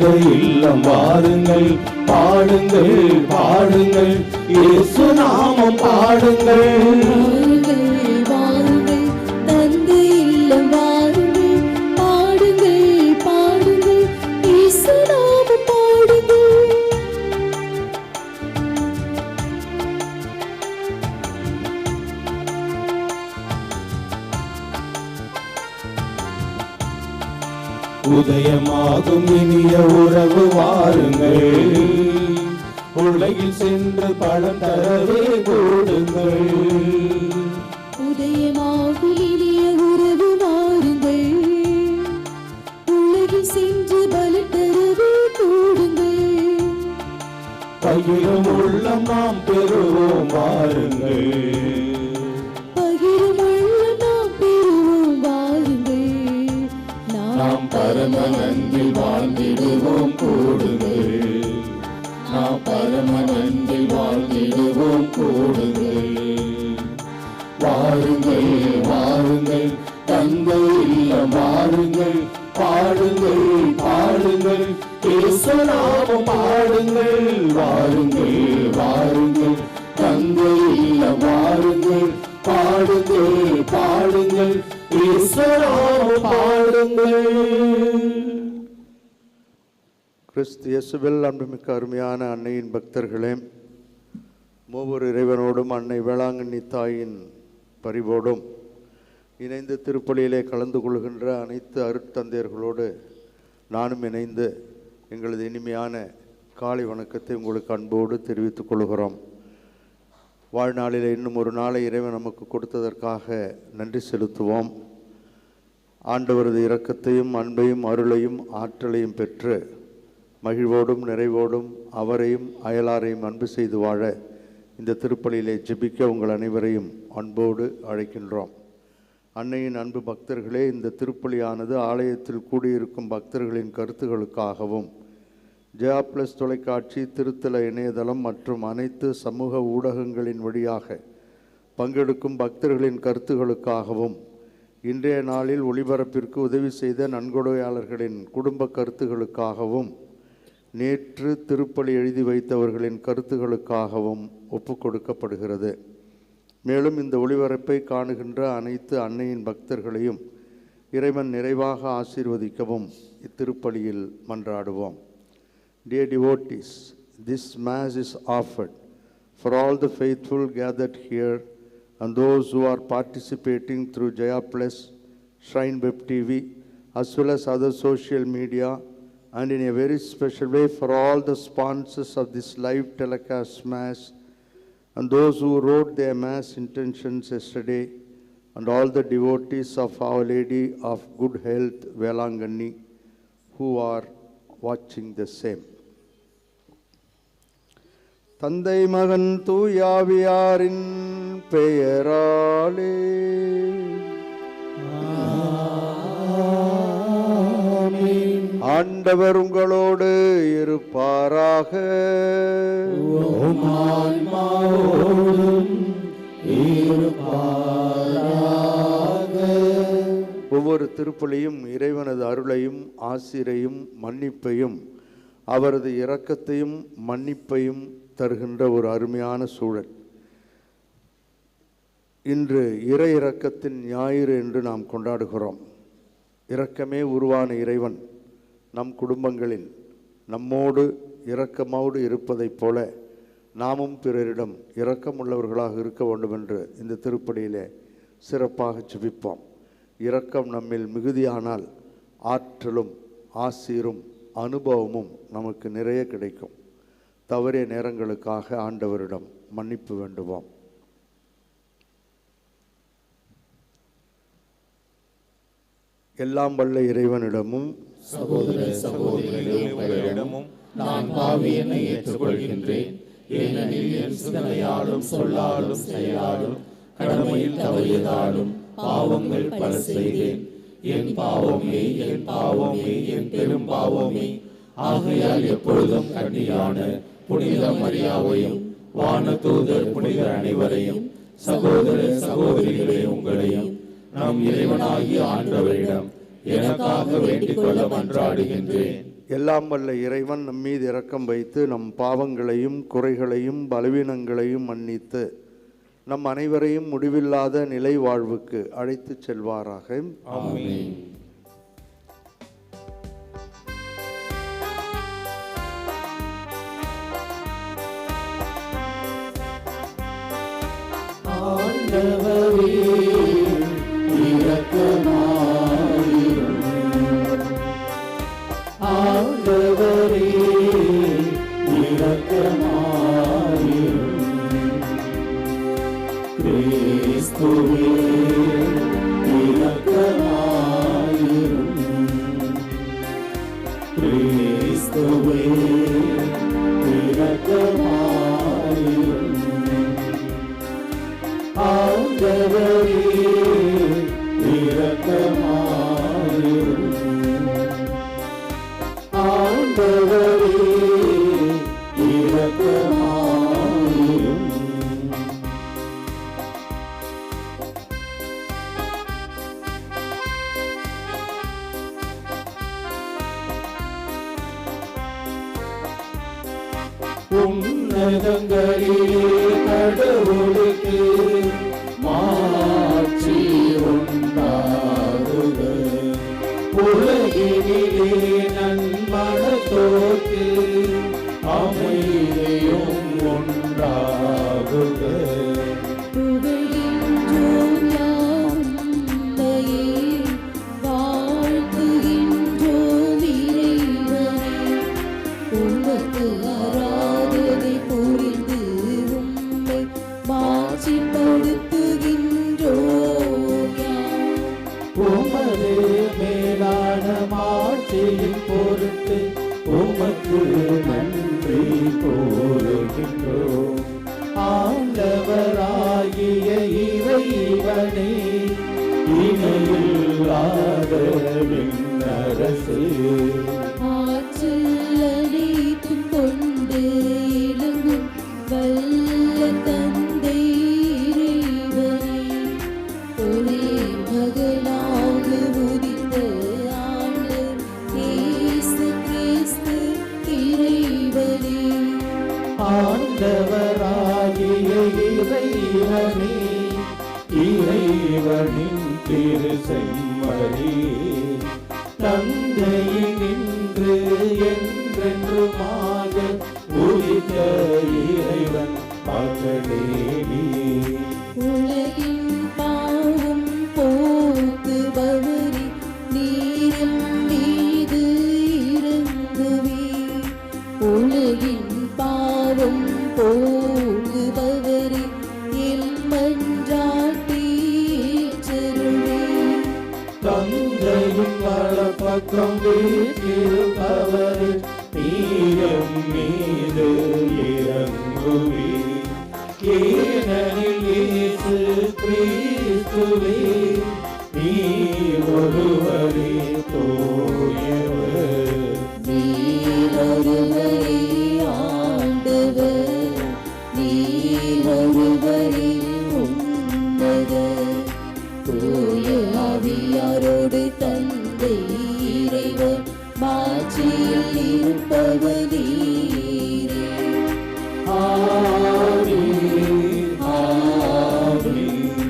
தந்தை இல்லம் வாருங்கள், பாடுங்கள் பாடுங்கள், இயேசு நாமம் பாடுங்கள். வாருங்கள் தந்தை இல்லம் வாருங்கள், பாடுங்கள் பாடுங்கள், இயேசு நாமம் பாடுங்கள். உதயமாகும் இனிய உறவு வாருங்கள், உலகில் சென்று பழம் தரவே கூடுங்கள். உதயமாகும் இனிய உறவு வாருங்கள், உலகில் சென்று பலம் தரவே கூடுங்கள். பகிரும் உள்ளம் நாம் பெறுவோம் வாருங்கள், பகிரும் உள்ளம் நாம் பெறுவோம் வாருங்கள். நாம் பரம அன்பில் வாழ்ந்திடுவோம் கூடுங்கள், நாம் பரம அன்பில் வாழ்ந்திடுவோம் கூடுங்கள். வாருங்கள் வாருங்கள் தந்தை இல்லம் வாருங்கள், பாடுங்கள் பாடுங்கள், இயேசு நாமம் பாடுங்கள். வாருங்கள் வாருங்கள் தந்தை இல்லம் வாருங்கள், பாடுங்கள் பாடுங்கள், இயேசு நாமம் பாடுங்கள். கிறிஸ்து இயேசுவில் அன்புமிக்க அருமையான அன்னையின் பக்தர்களே, மூவர் இறைவனோடும் அன்னை வேளாங்கண்ணி தாயின் பரிவோடும் இணைந்து திருப்பலியிலே கலந்து கொள்கின்ற அனைத்து அருட்தந்தையர்களோடு நானும் இணைந்து எங்களது இனிமையான காலை வணக்கத்தை உங்களுக்கு அன்போடு தெரிவித்துக் கொள்கிறோம். வாழ்நாளில் இன்னும் ஒரு நாளை இறைவன் நமக்கு கொடுத்ததற்காக நன்றி செலுத்துவோம். ஆண்டவரது இரக்கத்தையும் அன்பையும் அருளையும் ஆற்றலையும் பெற்று மகிழ்வோடும் நிறைவோடும் அவரையும் அயலாரையும் அன்பு செய்து வாழ இந்த திருப்பலியிலே ஜெபிக்க உங்கள் அனைவரையும் அன்போடு அழைக்கின்றோம். அன்னையின் அன்பு பக்தர்களே, இந்த திருப்பலியானது ஆலயத்தில் கூடியிருக்கும் பக்தர்களின் கருத்துகளுக்காகவும் ஜெயா பிளஸ் தொலைக்காட்சி, திருத்தல இணையதளம் மற்றும் அனைத்து சமூக ஊடகங்களின் வழியாக பங்கெடுக்கும் பக்தர்களின் கருத்துகளுக்காகவும் இன்றைய நாளில் ஒளிபரப்பிற்கு உதவி செய்த நன்கொடையாளர்களின் குடும்ப கருத்துகளுக்காகவும் நேற்று திருப்பலி எழுதி வைத்தவர்களின் கருத்துகளுக்காகவும் ஒப்பு கொடுக்கப்படுகிறது. மேலும் இந்த ஒளிபரப்பை காணுகின்ற அனைத்து அன்னையின் பக்தர்களையும் இறைவன் நிறைவாக ஆசீர்வதிக்கவும் இத்திருப்பலியில் மன்றாடுவோம். Dear devotees, this Mass is offered for all the faithful gathered here and those who are participating through Jaya Plus, Shrine Web TV, as well as other social media, and in a very special way for all the sponsors of this live telecast Mass and those who wrote their Mass intentions yesterday, and all the devotees of Our Lady of Good Health, Velanganni, who are watching the same. தந்தை மகன் தூயாவியாரின் பெயராலே ஆண்டவர் உங்களோடு இருப்பாராக. ஒவ்வொரு திருப்பலியும் இறைவனது அருளையும் ஆசிரையும் மன்னிப்பையும் அவரது இரக்கத்தையும் மன்னிப்பையும் தருகின்ற ஒரு அருமையான சூழல். இன்று இறை இரக்கத்தின் ஞாயிறு என்று நாம் கொண்டாடுகிறோம். இரக்கமே உருவான இறைவன் நம் குடும்பங்களில் நம்மோடு இரக்கமோடு இருப்பதைப் போல நாமும் பிறரிடம் இரக்கமுள்ளவர்களாக இருக்க வேண்டும் என்று இந்த திருப்பலியிலே சிறப்பாக ஜெபிப்போம். இரக்கம் நம்மில் மிகுதியானால் ஆற்றலும் ஆசீரும் அனுபவமும் நமக்கு நிறைய கிடைக்கும். தவறிய நேரங்களுக்காக ஆண்டவரிடம் மன்னிப்பு வேண்டுவோம். எல்லாம் வல்ல இறைவனிடமும் சகோதர சகோதரிகளிடமும் நான் பாவியனை ஏற்றுக்கொள்கின்றேன். ஏனெனில் என் சிந்தனையாலும் சொல்லாலும் செயலாலும் கடமையில் தவறியதாலும் பாவங்கள் பல செய்தேன். என் பாவமே என் பாவமே என் பெரும் பாவமே. ஆகையால் எப்பொழுதும் கன்னியான புனித மரியாவையும் வானதூதர் புனிதர் அனைவரையும் சகோதர சகோதரிகளே உங்களையும் நம் இறைவனாகிய ஆண்டவரிடம் எனக்காக வேண்டிக் கொள்ள மன்றாடுகின்றேன். எல்லாம் வல்ல இறைவன் நம் மீது இரக்கம் வைத்து நம் பாவங்களையும் குறைகளையும் பலவீனங்களையும் மன்னித்து நம் அனைவரையும் முடிவில்லாத நிலை வாழ்வுக்கு அழைத்து செல்வாராக. ஆமென். ஆண்டவரே இரக்கமாயிரும். ஆண்டவரே இரக்கமாயிரும். கிறிஸ்துவே இரக்கமாயிரும். கிறிஸ்துவே இரக்கமாயிரும். ஆண்டவரே இரக்கமாயிரும். ஆண்டவரே இரக்கமாயிரும். உன்னதங்களிலே கடவுளுக்கு மாட்சி உண்டாகுக. உலகினிலே நன்மனத்தோர்க்கு அமைதியும் உண்டாகுக. புகழ்கின்றோம் யாம் உம்மையே, வாழ்த்துகின்றோம் இறைவனே. உமக்கு ஆராதனை புரிந்து உம்மை மாட்சிப்படுத்துகின்றோம் யாம். உமது மேலான மாட்சியின் பொருட்டு உமக்கு நன்றி கூறுகின்றோம். ஆண்டவராகிய இறைவனே, இணையில்லாத விண்ணரசே, ஆற்றல் அனைத்தும் கொண்டு இலங்கும் வல்ல தந்தை இறைவனே, ஒரே மகனாக உதித்த ஆண்டவர் இயேசு கிறிஸ்து இறைவனே. ஆண்டவராகிய இறைவனே, இறைவனின் திரு செம்மறியே, தந்தையினின்று என்றென்றுமாக உதித்த இறைவன் மகளே நீ. உலகின் பாவம் போக்குபவரே, நீரின் மீது இறங்குவே. உலகின் பாவம் போக்குபவரே, என் மன்றாட்டை ஏற்றருளே. தந்தையும் வலப்பக்கம் வீற்றிருப்பவரே, நீரும் மீது இறங்குவே. ஏனெனில் இயேசு கிறிஸ்துவே, நீர் ஒருவரே தூயவர். நீர் ஒருவரே ஆண்டவர். நீர் ஒருவரே உன்னதர். தூய ஆவியாரோடு தந்தை இறைவன் மாட்சியில் இருப்பவர் நீரே. ஆமென், ஆமென்,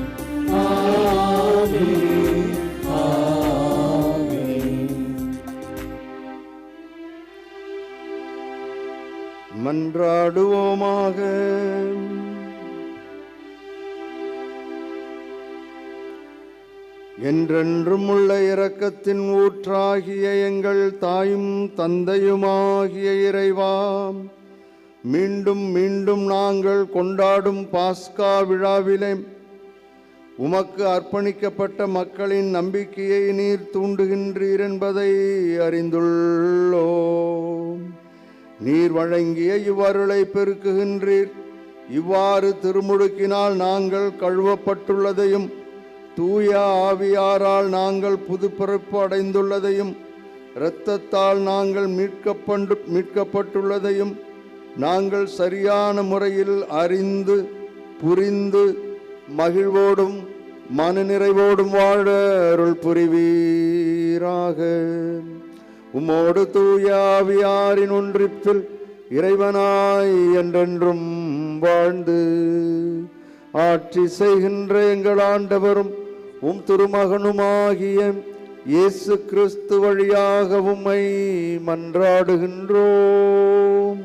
ஆமென், ஆமென். மன்றாடுவோமாக. என்றென்றும் உள்ள இரக்கத்தின் ஊற்றாகிய எங்கள் தாயும் தந்தையுமாகிய இறைவா, மீண்டும் மீண்டும் நாங்கள் கொண்டாடும் பாஸ்கா விழாவிலே உமக்கு அர்ப்பணிக்கப்பட்ட மக்களின் நம்பிக்கையை நீர் தூண்டுகின்றீர் என்பதை அறிந்துள்ளோம். நீர் வழங்கிய இவ்வருளை பெருக்குகின்றீர். இவ்வாறு திருமுழுக்கினால் நாங்கள் கழுவப்பட்டுள்ளதையும் தூய ஆவியாரால் நாங்கள் புதுப்பிறப்பு அடைந்துள்ளதையும் இரத்தத்தால் நாங்கள் மீட்கப்பட்டுள்ளதையும் நாங்கள் சரியான முறையில் அறிந்து புரிந்து மகிழ்வோடும் மனநிறைவோடும் வாழ அருள் புரிவீராக. உம்மோடு தூய ஆவியாரின் ஒன்றிப்பில் இறைவனாய் என்றென்றும் வாழ்ந்து ஆட்சி செய்கின்ற எங்கள் ஆண்டவரும் உம் திருமகனுமாகிய இயேசு கிறிஸ்து வழியாக உம்மை மன்றாடுகின்றோம்.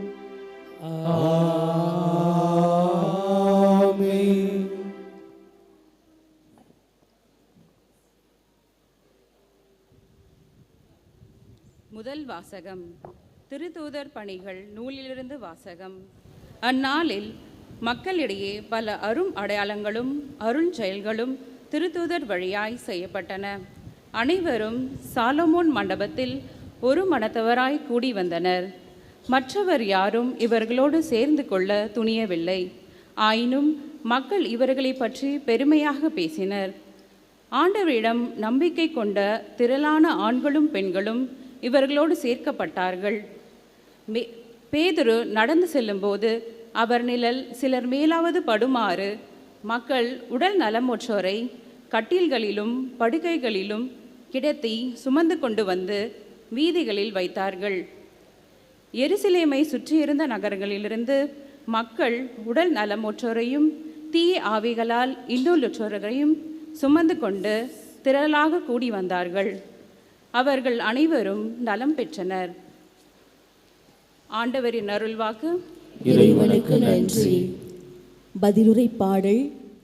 ஆமென். முதல் வாசகம். திருத்தூதர் பணிகள் நூலிலிருந்து வாசகம். அந்நாளில் மக்களிடையே பல அரும் அடையாளங்களும் அருஞ்செயல்களும் திருத்தூதர் வழியாய் செய்யப்பட்டன. அனைவரும் சாலமோன் மண்டபத்தில் ஒரு மனத்தவராய் கூடி வந்தனர். மற்றவர் யாரும் இவர்களோடு சேர்ந்து கொள்ள துணியவில்லை. ஆயினும் மக்கள் இவர்களை பற்றி பெருமையாக பேசினர். ஆண்டவரிடம் நம்பிக்கை கொண்ட திரளான ஆண்களும் பெண்களும் இவர்களோடு சேர்க்கப்பட்டார்கள். பேதுரு நடந்து செல்லும்போது அவர் நிழல் சிலர் மேலாவது படுமாறு மக்கள் உடல் நலமுற்றோரை கட்டில்களிலும் படுக்கைகளிலும் கிடத்தி சுமந்து கொண்டு வந்து வீதிகளில் வைத்தார்கள். எருசலேமை சுற்றியிருந்த நகரங்களிலிருந்து மக்கள் உடல் நலமுற்றோரையும் தீய ஆவிகளால் இன்னுலுற்றோரையும் சுமந்து கொண்டு திரளாக கூடி வந்தார்கள். அவர்கள் அனைவரும் நலம் பெற்றனர். ஆண்டவரின் அருள்வாக்கு. இறைவனுக்கு நன்றி. பதிலுரை பாடல்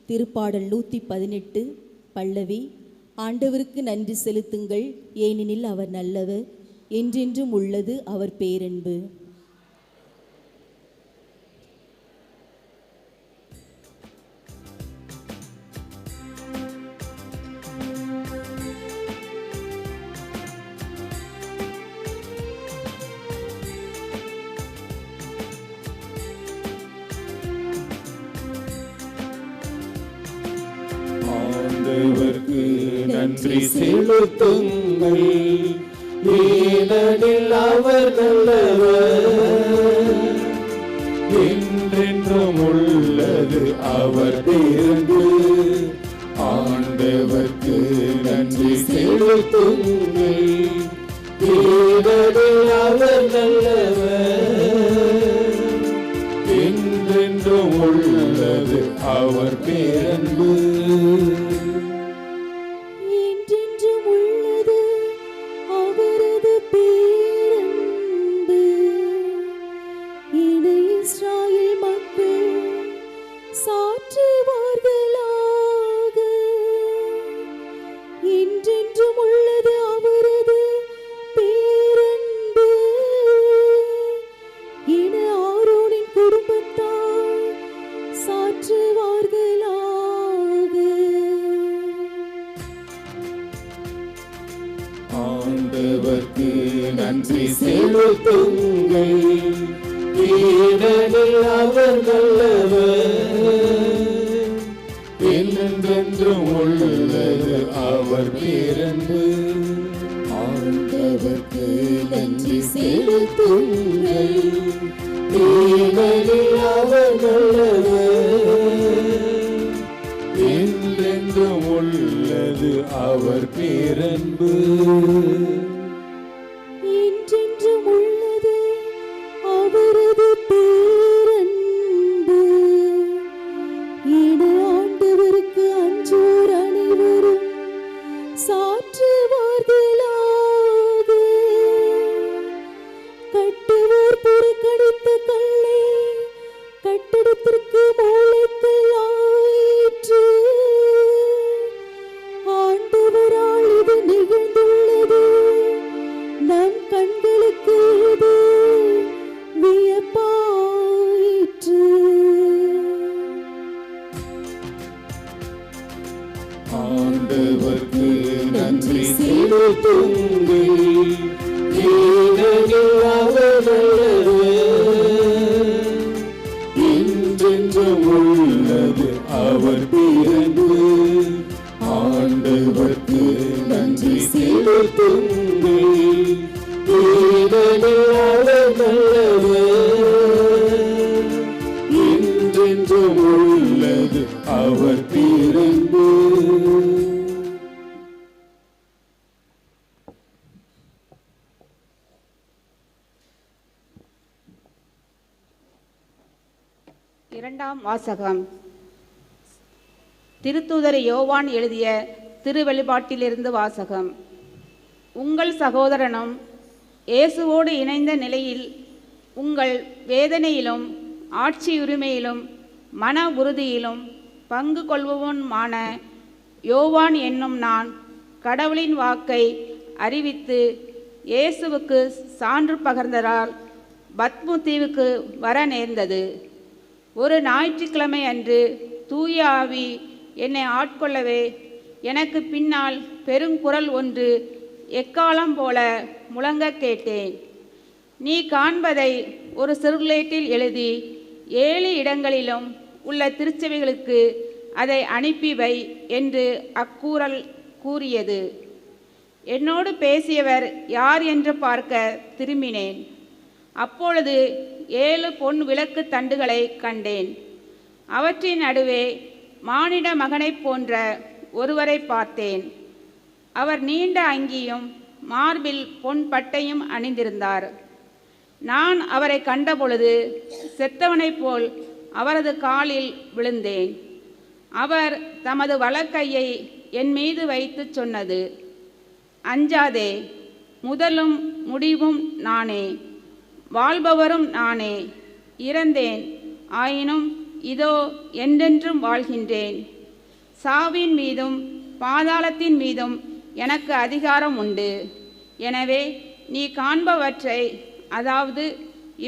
திருப்பாடல் 118 பல்லவி. ஆண்டவருக்கு நன்றி செலுத்துங்கள், ஏனெனில் அவர் நல்லவர், என்றென்றும் உள்ளது அவர் பேரன்பு. ஆண்டவருக்கு நன்றி செலுத்துங்கள், ஏனெனில் அவர் நல்லவர், என்றென்றும் உள்ளது அவர் பேரன்பு. ஆண்டவருக்கு நன்றி செலுத்துங்கள், ஏனெனில் அவர் நல்லவர், என்றென்றும் உள்ளது அவர் பேரன்பு. என்றென்றும் உள்ளது அவரது பேரன்பு. இனி இஸ்ராயேல் மக்கள் சாற்றுவார்களாக. என்றென்றும் உள்ளது அவரது பேரன்பு. இனி ஆரோனின் குடும்பத்தார் சாற்றுவார்களாக. ஆண்டவருக்கு நன்றி செலுத்துங்கள், ஏனெனில் அவர் நல்லவர், என்றென்றும் உள்ளது அவர் பேரன்பு. ஆண்டவருக்கு நன்றி செலுத்துங்கள், ஏனெனில் அவர் நல்லவர், என்றென்றும் உள்ளது அவர் பேரன்பு. என்றென்றும் உள்ளது அவரது பேரன்பு. இனி ஆண்டவருக்கு அஞ்சோர் அனைவரும் சாற்றுவார்களாக. கட்டுவோர் புறக்கணித்த கல்லை கட்டிடத்திற்கு மூலைக்கல் ஆயிற்று. ஆண்டவரால் இது நிகழ்ந்துள்ளது, நம் கண்களுக்கு இது வியப்பாயிற்று. ஆண்டவருக்கு நன்றி செலுத்துங்கள், ஏனெனில் அவர் நல்லவர், என்றென்றும் உள்ளது அவர் பேரன்பு. ஆண்டவருக்கு நன்றி செலுத்துங்கள், ஏனெனில் அவர் நல்லவர், என்றென்றும் உள்ளது அவர் பேரன்பு. இரண்டாம் வாசகம். திருத்தூதர் யோவான் எழுதிய திருவெளிப்பாட்டிலிருந்து வாசகம். உங்கள் சகோதரனும் இயேசுவோடு இணைந்த நிலையில் உங்கள் வேதனையிலும் ஆட்சியுரிமையிலும் மன உறுதியிலும் பங்கு கொள்பவனுமான யோவான் என்னும் நான் கடவுளின் வாக்கை அறிவித்து இயேசுவுக்கு சான்று பகர்ந்ததால் பத்மு தீவுக்கு வர நேர்ந்தது. ஒரு ஞாயிற்றுக்கிழமை அன்று தூய ஆவி என்னை ஆட்கொள்ளவே எனக்கு பின்னால் பெருங்குரல் ஒன்று எக்காலம் போல முழங்க கேட்டேன். நீ காண்பதை ஒரு சிறுலேட்டில் எழுதி 7 இடங்களிலும் உள்ள திருச்சபைகளுக்கு அதை அனுப்பி வை என்று அக்கூறல் கூறியது. என்னோடு பேசியவர் யார் என்று பார்க்க திரும்பினேன். அப்பொழுது 7 பொன் விளக்கு தண்டுகளை கண்டேன். அவற்றின் நடுவே மானிட மகனைப் போன்ற ஒருவரை பார்த்தேன். அவர் நீண்ட அங்கியும் மார்பில் பொன் பட்டையும் அணிந்திருந்தார். நான் அவரை கண்டபொழுது செத்தவனைப் போல் அவரது காலில் விழுந்தேன். அவர் தமது வலக்கையை என் மீது வைத்து சொன்னது, அஞ்சாதே, முதலும் முடிவும் நானே, வாழ்பவரும் நானே. இறந்தேன், ஆயினும் இதோ என்றென்றும் வாழ்கின்றேன். சாவின் மீதும் பாதாளத்தின் மீதும் எனக்கு அதிகாரம் உண்டு. எனவே நீ காண்பவற்றை, அதாவது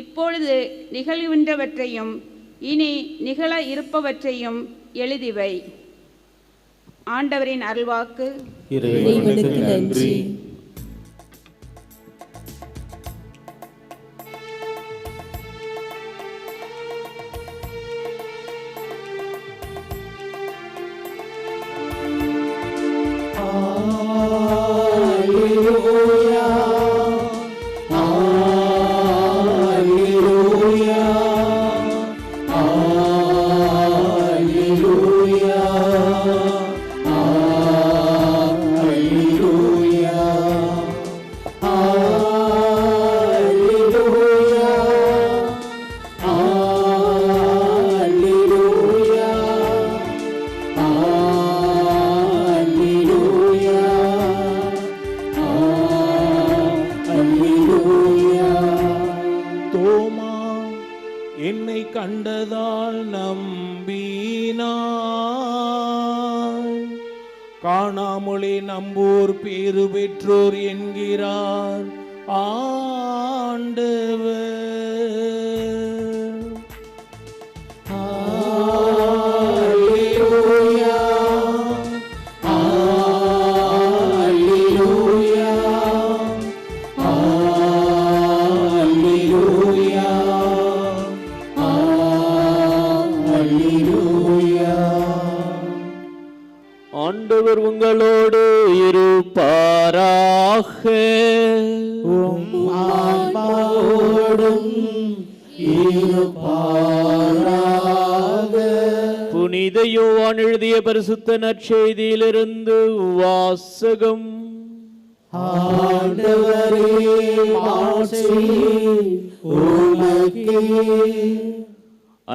இப்பொழுது நிகழ்கின்றவற்றையும் இனி நிகழ இருப்பவற்றையும் எழுதிவை. ஆண்டவரின் அருள்வாக்கு. இறைவனுக்கு நன்றி. என்னை கண்டதால் நம்பினார், காணாமலே நம்பூர் பேறு பெற்றோர் என்கிறார் ஆண்டவர். ஆண்டவர் உங்களோடு இருப்பாராக. புனித யோவான் எழுதிய பரிசுத்த நற்செய்தியிலிருந்து வாசகம்.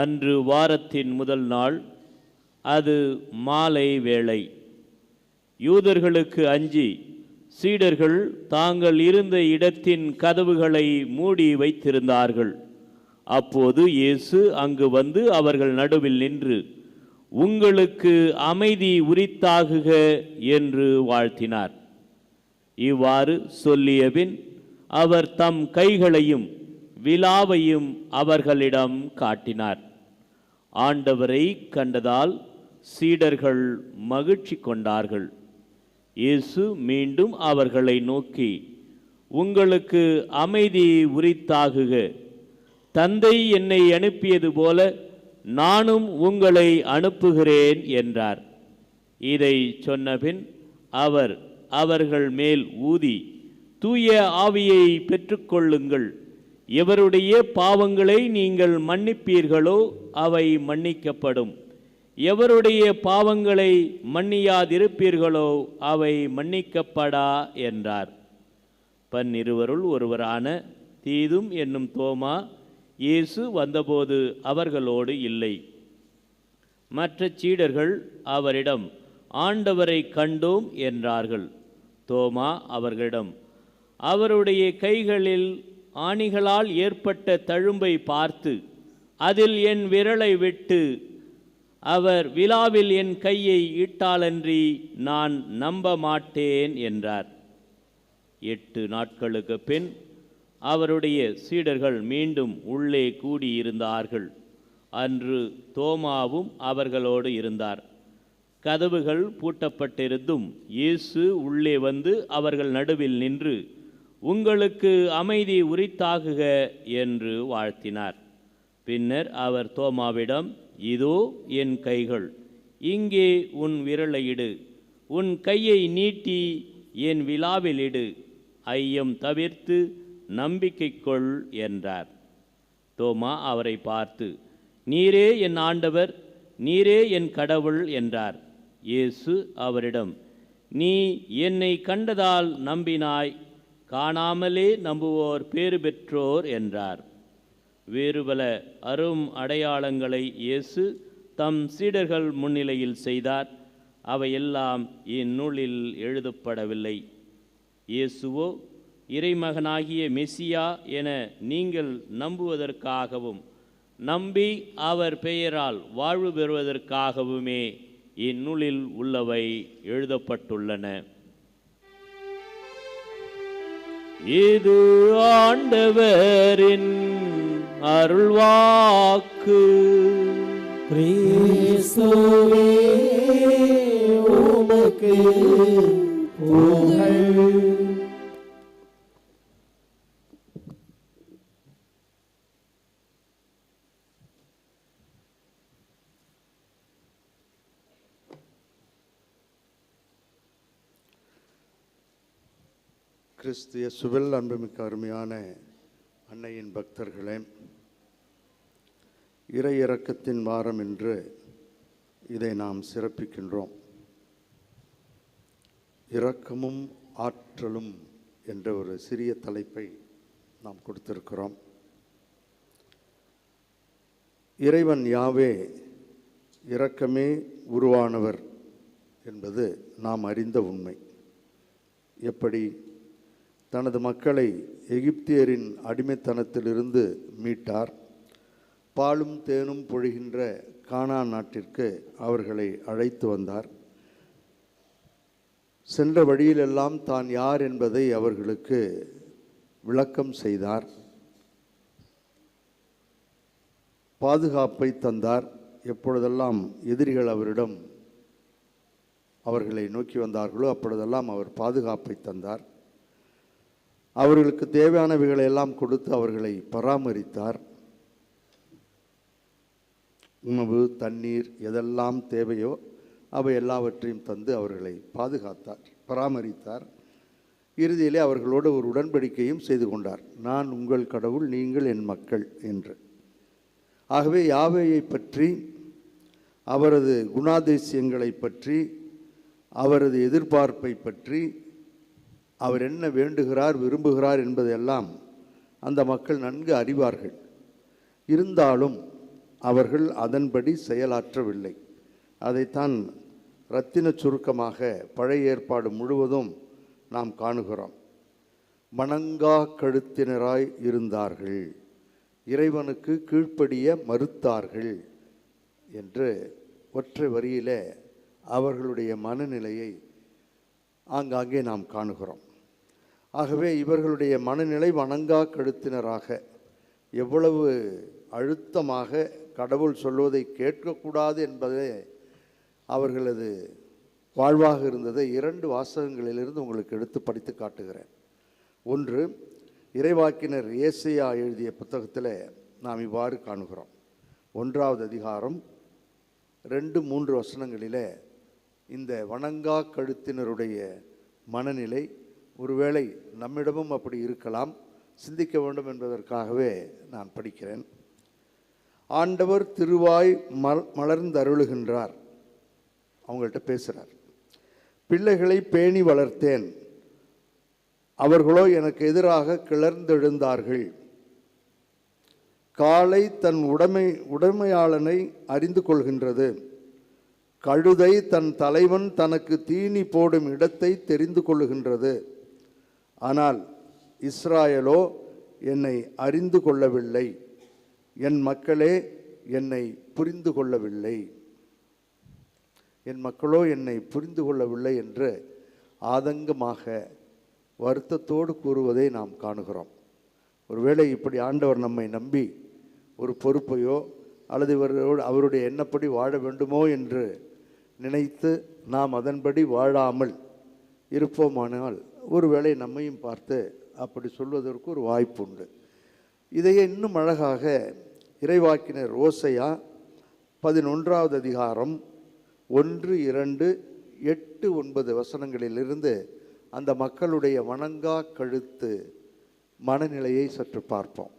அன்று வாரத்தின் முதல் நாள், அது மாலை வேளை. யூதர்களுக்கு அஞ்சி சீடர்கள் தாங்கள் இருந்த இடத்தின் கதவுகளை மூடி வைத்திருந்தார்கள். அப்போது இயேசு அங்கு வந்து அவர்கள் நடுவில் நின்று, உங்களுக்கு அமைதி உரித்தாகுக என்று வாழ்த்தினார். இவ்வாறு சொல்லியபின் அவர் தம் கைகளையும் விலாவையும் அவர்களிடம் காட்டினார். ஆண்டவரை கண்டதால் சீடர்கள் மகிழ்ச்சி கொண்டார்கள். இயேசு மீண்டும் அவர்களை நோக்கி, உங்களுக்கு அமைதி உரித்தாகுக. தந்தை என்னை அனுப்பியது போல நானும் உங்களை அனுப்புகிறேன் என்றார். இதை சொன்னபின் அவர் அவர்கள் மேல் ஊதி, தூய ஆவியை பெற்றுக்கொள்ளுங்கள். எவருடைய பாவங்களை நீங்கள் மன்னிப்பீர்களோ அவை மன்னிக்கப்படும். எவருடைய பாவங்களை மன்னியாதிருப்பீர்களோ அவை மன்னிக்கப்படா என்றார். 12 ஒருவரான தீதும் என்னும் தோமா இயேசு வந்தபோது அவர்களோடு இல்லை. மற்ற சீடர்கள் அவரிடம், ஆண்டவரை கண்டோம் என்றார்கள். தோமா அவர்களிடம், அவருடைய கைகளில் ஆணிகளால் ஏற்பட்ட தழும்பை பார்த்து, அதில் என் விரலை விட்டு அவர் விலாவில் என் கையை இட்டாலன்றி நான் நம்ப மாட்டேன் என்றார். 8 நாட்களுக்கு பின் அவருடைய சீடர்கள் மீண்டும் உள்ளே கூடியிருந்தார்கள். அன்று தோமாவும் அவர்களோடு இருந்தார். கதவுகள் பூட்டப்பட்டிருந்தும் இயேசு உள்ளே வந்து அவர்கள் நடுவில் நின்று, உங்களுக்கு அமைதி உரித்தாகுக என்று வாழ்த்தினார். பின்னர் அவர் தோமாவிடம், இதோ என் கைகள், இங்கே உன் விரலை இடு, உன் கையை நீட்டி என் விலாவில் இடு, ஐயம் தவிர்த்து நம்பிக்கை கொள் என்றார். தோமா அவரை பார்த்து, நீரே என் ஆண்டவர், நீரே என் கடவுள் என்றார். இயேசு அவரிடம், நீ என்னை கண்டதால் நம்பினாய், காணாமலே நம்புவோர் பேறு பெற்றோர் என்றார். வேறு பல அரும் அடையாளங்களை இயேசு தம் சீடர்கள் முன்னிலையில் செய்தார். அவையெல்லாம் இந்நூலில் எழுதப்படவில்லை. இயேசுவோ இறைமகனாகிய மெசியா என நீங்கள் நம்புவதற்காகவும் நம்பி அவர் பெயரால் வாழ்வு பெறுவதற்காகவுமே இந்நூலில் உள்ளவை எழுதப்பட்டுள்ளன. இது ஆண்டவரின் அருள்வாக்கு. கிறிஸ்துவே உமக்கு புகழ். கிறிஸ்து இயேசுவில் அன்புமிக்க அருமையான அன்னையின் பக்தர்களே, இறை இரக்கத்தின் வாரம் என்று இதை நாம் சிறப்பிக்கின்றோம். இரக்கமும் ஆற்றலும் என்ற ஒரு சிறிய தலைப்பை நாம் கொடுத்திருக்கிறோம். இறைவன் யாவே இரக்கமே உருவானவர் என்பது நாம் அறிந்த உண்மை. எப்படி தனது மக்களை எகிப்தியரின் அடிமைத்தனத்திலிருந்து மீட்டார், பாலும் தேனும் பொழிகின்ற கானான் நாட்டிற்கு அவர்களை அழைத்து வந்தார். சென்ற வழியிலெல்லாம் தான் யார் என்பதை அவர்களுக்கு விளக்கம் செய்தார். பாதுகாப்பை தந்தார். எப்பொழுதெல்லாம் எதிரிகள் அவரிடம் அவர்களை நோக்கி வந்தார்களோ அப்பொழுதெல்லாம் அவர் பாதுகாப்பை தந்தார். அவர்களுக்கு தேவையானவைகளை எல்லாம் கொடுத்து அவர்களை பராமரித்தார். உணவு, தண்ணீர் எதெல்லாம் தேவையோ அவை எல்லாவற்றையும் தந்து அவர்களை பாதுகாத்தார், பராமரித்தார். இறுதியிலே அவர்களோடு ஒரு உடன்படிக்கையும் செய்து கொண்டார். நான் உங்கள் கடவுள், நீங்கள் என் மக்கள் என்று. ஆகவே யாவேயை பற்றி, அவரது குணாதிசயங்களை பற்றி, அவரது எதிர்பார்ப்பை பற்றி, அவர் என்ன வேண்டுகிறார், விரும்புகிறார் என்பதெல்லாம் அந்த மக்கள் நன்கு அறிவார்கள். இருந்தாலும் அவர்கள் அதன்படி செயலாற்றவில்லை. அதைத்தான் இரத்தின சுருக்கமாக பழைய ஏற்பாடு முழுவதும் நாம் காணுகிறோம். வணங்கா கழுத்தினராய் இருந்தார்கள், இறைவனுக்கு கீழ்ப்படிய மறுத்தார்கள் என்று ஒற்றை வரியிலே அவர்களுடைய மனநிலையை ஆங்காங்கே நாம் காணுகிறோம். ஆகவே இவர்களுடைய மனநிலை வணங்கா கழுத்தினராக, எவ்வளவு அழுத்தமாக கடவுள் சொல்வதை கேட்கக்கூடாது என்பதே அவர்களது வாழ்வாக இருந்ததை 2 வாசகங்களிலிருந்து உங்களுக்கு எடுத்து படித்து காட்டுகிறேன். ஒன்று, இறைவாக்கினர் ஏசாயா எழுதிய புத்தகத்தில் நாம் இவ்வாறு காணுகிறோம். 1வது அதிகாரம் 2-3 வசனங்களிலே இந்த வணங்கா கழுத்தினருடைய மனநிலை ஒருவேளை நம்மிடமும் அப்படி இருக்கலாம், சிந்திக்க வேண்டும் என்பதற்காகவே நான் படிக்கிறேன். ஆண்டவர் திருவாய் மலர்ந்தருளுகின்றார். அவங்கள்ட்ட பேசுகிறார். பிள்ளைகளை பேணி வளர்த்தேன், அவர்களோ எனக்கு எதிராக கிளர்ந்தெழுந்தார்கள். காளை தன் உடைமையாளனை அறிந்து கொள்கின்றது, கழுதை தன் தலைவன் தனக்கு தீனி போடும் இடத்தை தெரிந்து கொள்ளுகின்றது. ஆனால் இஸ்ராயலோ என்னை அறிந்து கொள்ளவில்லை, என் மக்களே என்னை புரிந்து கொள்ளவில்லை, என் மக்களோ என்னை புரிந்து கொள்ளவில்லை என்று ஆதங்கமாக வருத்தத்தோடு கூறுவதை நாம் காணுகிறோம். ஒருவேளை இப்படி ஆண்டவர் நம்மை நம்பி ஒரு பொறுப்பையோ அல்லது அவருடைய எண்ணப்படி வாழ வேண்டுமோ என்று நினைத்து நாம் அதன்படி வாழாமல் இருப்போமானால் ஒருவேளை நம்மையும் பார்த்து அப்படி சொல்வதற்கு ஒரு வாய்ப்பு உண்டு. இதையே இன்னும் அழகாக இறைவாக்கினர் ஓசையா 11வது அதிகாரம் 1, 2, 8, 9 வசனங்களிலிருந்து அந்த மக்களுடைய வணங்கா கழுத்து மனநிலையை சற்று பார்ப்போம்.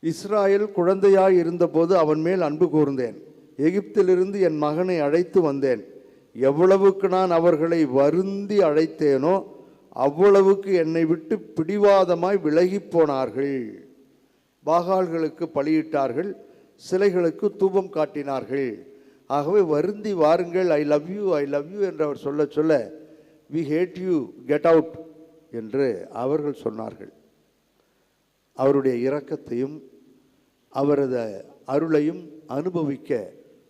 இஸ்ராயேல் குழந்தையாய் இருந்தபோது அவன் மேல் அன்பு கூர்ந்தேன். எகிப்திலிருந்து என் மகனை அழைத்து வந்தேன். எவ்வளவுக்கு நான் அவர்களை வருந்தி அழைத்தேனோ அவ்வளவுக்கு என்னை விட்டு பிடிவாதமாய் விலகி போனார்கள். பாகால்களுக்கு பலியிட்டார்கள், சிலைகளுக்கு தூபம் காட்டினார்கள். ஆகவே வருந்தி வாருங்கள், I love you, I love you என்று அவர் சொல்ல சொல்ல we hate you, get out என்று அவர்கள் சொன்னார்கள். அவருடைய இரக்கத்தையும் அவரது அருளையும் அனுபவிக்க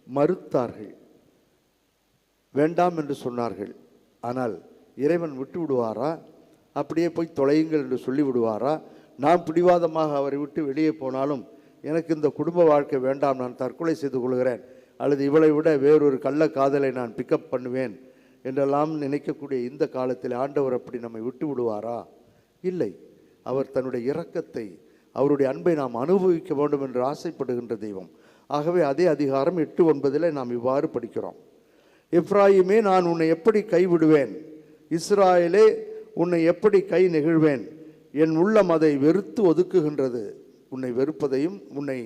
மறுத்தார்கள், வேண்டாம் என்று சொன்னார்கள். ஆனால் இறைவன் விட்டு விடுவாரா? அப்படியே போய் தொலையுங்கள் என்று சொல்லிவிடுவாரா? நான் பிடிவாதமாக அவரை விட்டு வெளியே போனாலும் எனக்கு இந்த குடும்ப வாழ்க்கை வேண்டாம், நான் தற்கொலை செய்து கொள்கிறேன், அல்லது இவளை விட வேறொரு கள்ள காதலை நான் பிக்கப் பண்ணுவேன் என்றெல்லாம் நினைக்கக்கூடிய இந்த காலத்தில் ஆண்டவர் அப்படி நம்மை விட்டு விடுவாரா? இல்லை. அவர் தன்னுடைய இரக்கத்தை, அவருடைய அன்பை நாம் அனுபவிக்க வேண்டும் என்று ஆசைப்படுகின்ற தெய்வம். ஆகவே அதே அதிகாரம் 8-9 நாம் இவ்வாறு படிக்கிறோம். எப்ராயிமே, நான் உன்னை எப்படி கைவிடுவேன்? இஸ்ராயேலே, உன்னை எப்படி கை நெகிழ்வேன்? என் உள்ளம் அதை வெறுத்து ஒதுக்குகின்றது. உன்னை வெறுப்பதையும் உன்னை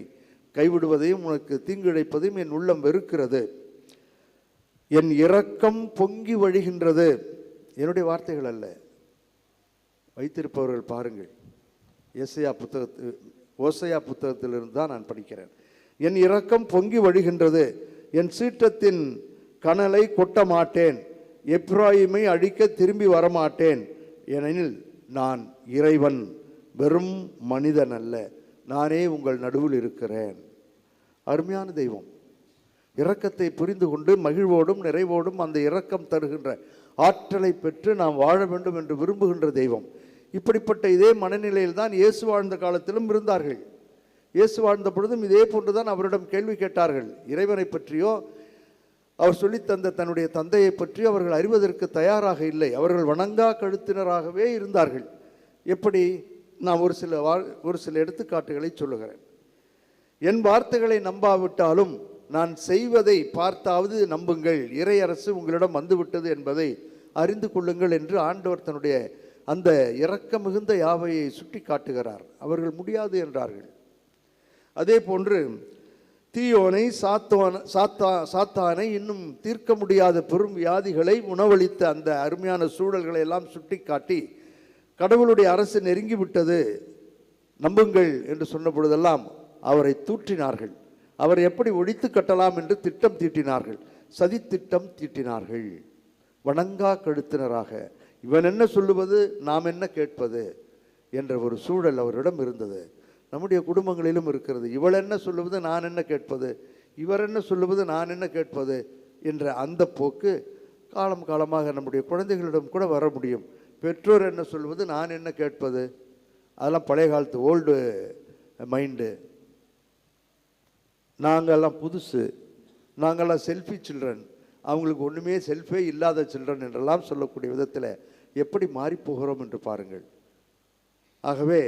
கைவிடுவதையும் உனக்கு தீங்கு இழைப்பதையும் என் உள்ளம் வெறுக்கிறது. என் இரக்கம் பொங்கி வழிகின்றது. என்னுடைய வார்த்தைகள் அல்ல, வைத்திருப்பவர்கள் பாருங்கள். ஓசையா புத்தகத்திலிருந்து தான் நான் படிக்கிறேன். என் இரக்கம் பொங்கி வழிகின்றது, என் சீற்றத்தின் கனலை கொட்ட மாட்டேன், எப்ராயிமை அழிக்க திரும்பி வரமாட்டேன். ஏனெனில் நான் இறைவன், வெறும் மனிதன் அல்ல, நானே உங்கள் நடுவில் இருக்கிறேன். அருமையான தெய்வம். இரக்கத்தை புரிந்து கொண்டு மகிழ்வோடும் நிறைவோடும் அந்த இரக்கம் தருகின்ற ஆற்றலை பெற்று நாம் வாழ வேண்டும் என்று விரும்புகின்ற தெய்வம். இப்படிப்பட்ட இதே மனநிலையில் தான் இயேசு வாழ்ந்த காலத்திலும் இருந்தார்கள். இயேசு வாழ்ந்த பொழுதும் இதே போன்றுதான் அவரிடம் கேள்வி கேட்டார்கள். இறைவனை பற்றியோ அவர் சொல்லித்தந்த தன்னுடைய தந்தையை பற்றியோ அவர்கள் அறிவதற்கு தயாராக இல்லை. அவர்கள் வணங்கா கழுத்தினராகவே இருந்தார்கள். எப்படி? நான் ஒரு சில எடுத்துக்காட்டுகளை சொல்லுகிறேன். என் வார்த்தைகளை நம்பாவிட்டாலும் நான் செய்வதை பார்த்தாவது நம்புங்கள், இறையரசு உங்களிடம் வந்துவிட்டது என்பதை அறிந்து கொள்ளுங்கள் என்று ஆண்டவர் தன்னுடைய அந்த இரக்க மிகுந்த யாவையை சுட்டி காட்டுகிறார். அவர்கள் முடியாது என்றார்கள். அதே போன்று தீயோனை, சாத்தானை, இன்னும் தீர்க்க முடியாத பெரும் வியாதிகளை உணவளித்த அந்த அருமையான சூழல்களை எல்லாம் சுட்டி காட்டி கடவுளுடைய அரசு நெருங்கிவிட்டது, நம்புங்கள் என்று சொன்ன பொழுதெல்லாம் அவரை தூற்றினார்கள். அவரை எப்படி ஒழித்து கட்டலாம் என்று திட்டம் தீட்டினார்கள், சதி திட்டம் தீட்டினார்கள். வணங்கா கழுத்தினராக இவன் என்ன சொல்லுவது, நாம் என்ன கேட்பது என்ற ஒரு சூழல் அவரிடம் இருந்தது. நம்முடைய குடும்பங்களிலும் இருக்கிறது. இவள் என்ன சொல்லுவது, நான் என்ன கேட்பது, இவர் என்ன சொல்லுவது, நான் என்ன கேட்பது என்ற அந்த போக்கு காலம் காலமாக நம்முடைய குழந்தைகளிடம் கூட வர முடியும். பெற்றோர் என்ன சொல்வது, நான் என்ன கேட்பது, அதெல்லாம் பழைய காலத்து ஓல்டு மைண்டு. நாங்கள்லாம் புதுசு, நாங்கள்லாம் செல்ஃபி சில்ட்ரன், அவங்களுக்கு ஒன்றுமே செல்ஃபே இல்லாத சில்ட்ரன் என்றெல்லாம் சொல்லக்கூடிய விதத்தில் எப்படி மாறிப்போகிறோம் என்று பாருங்கள். ஆகவே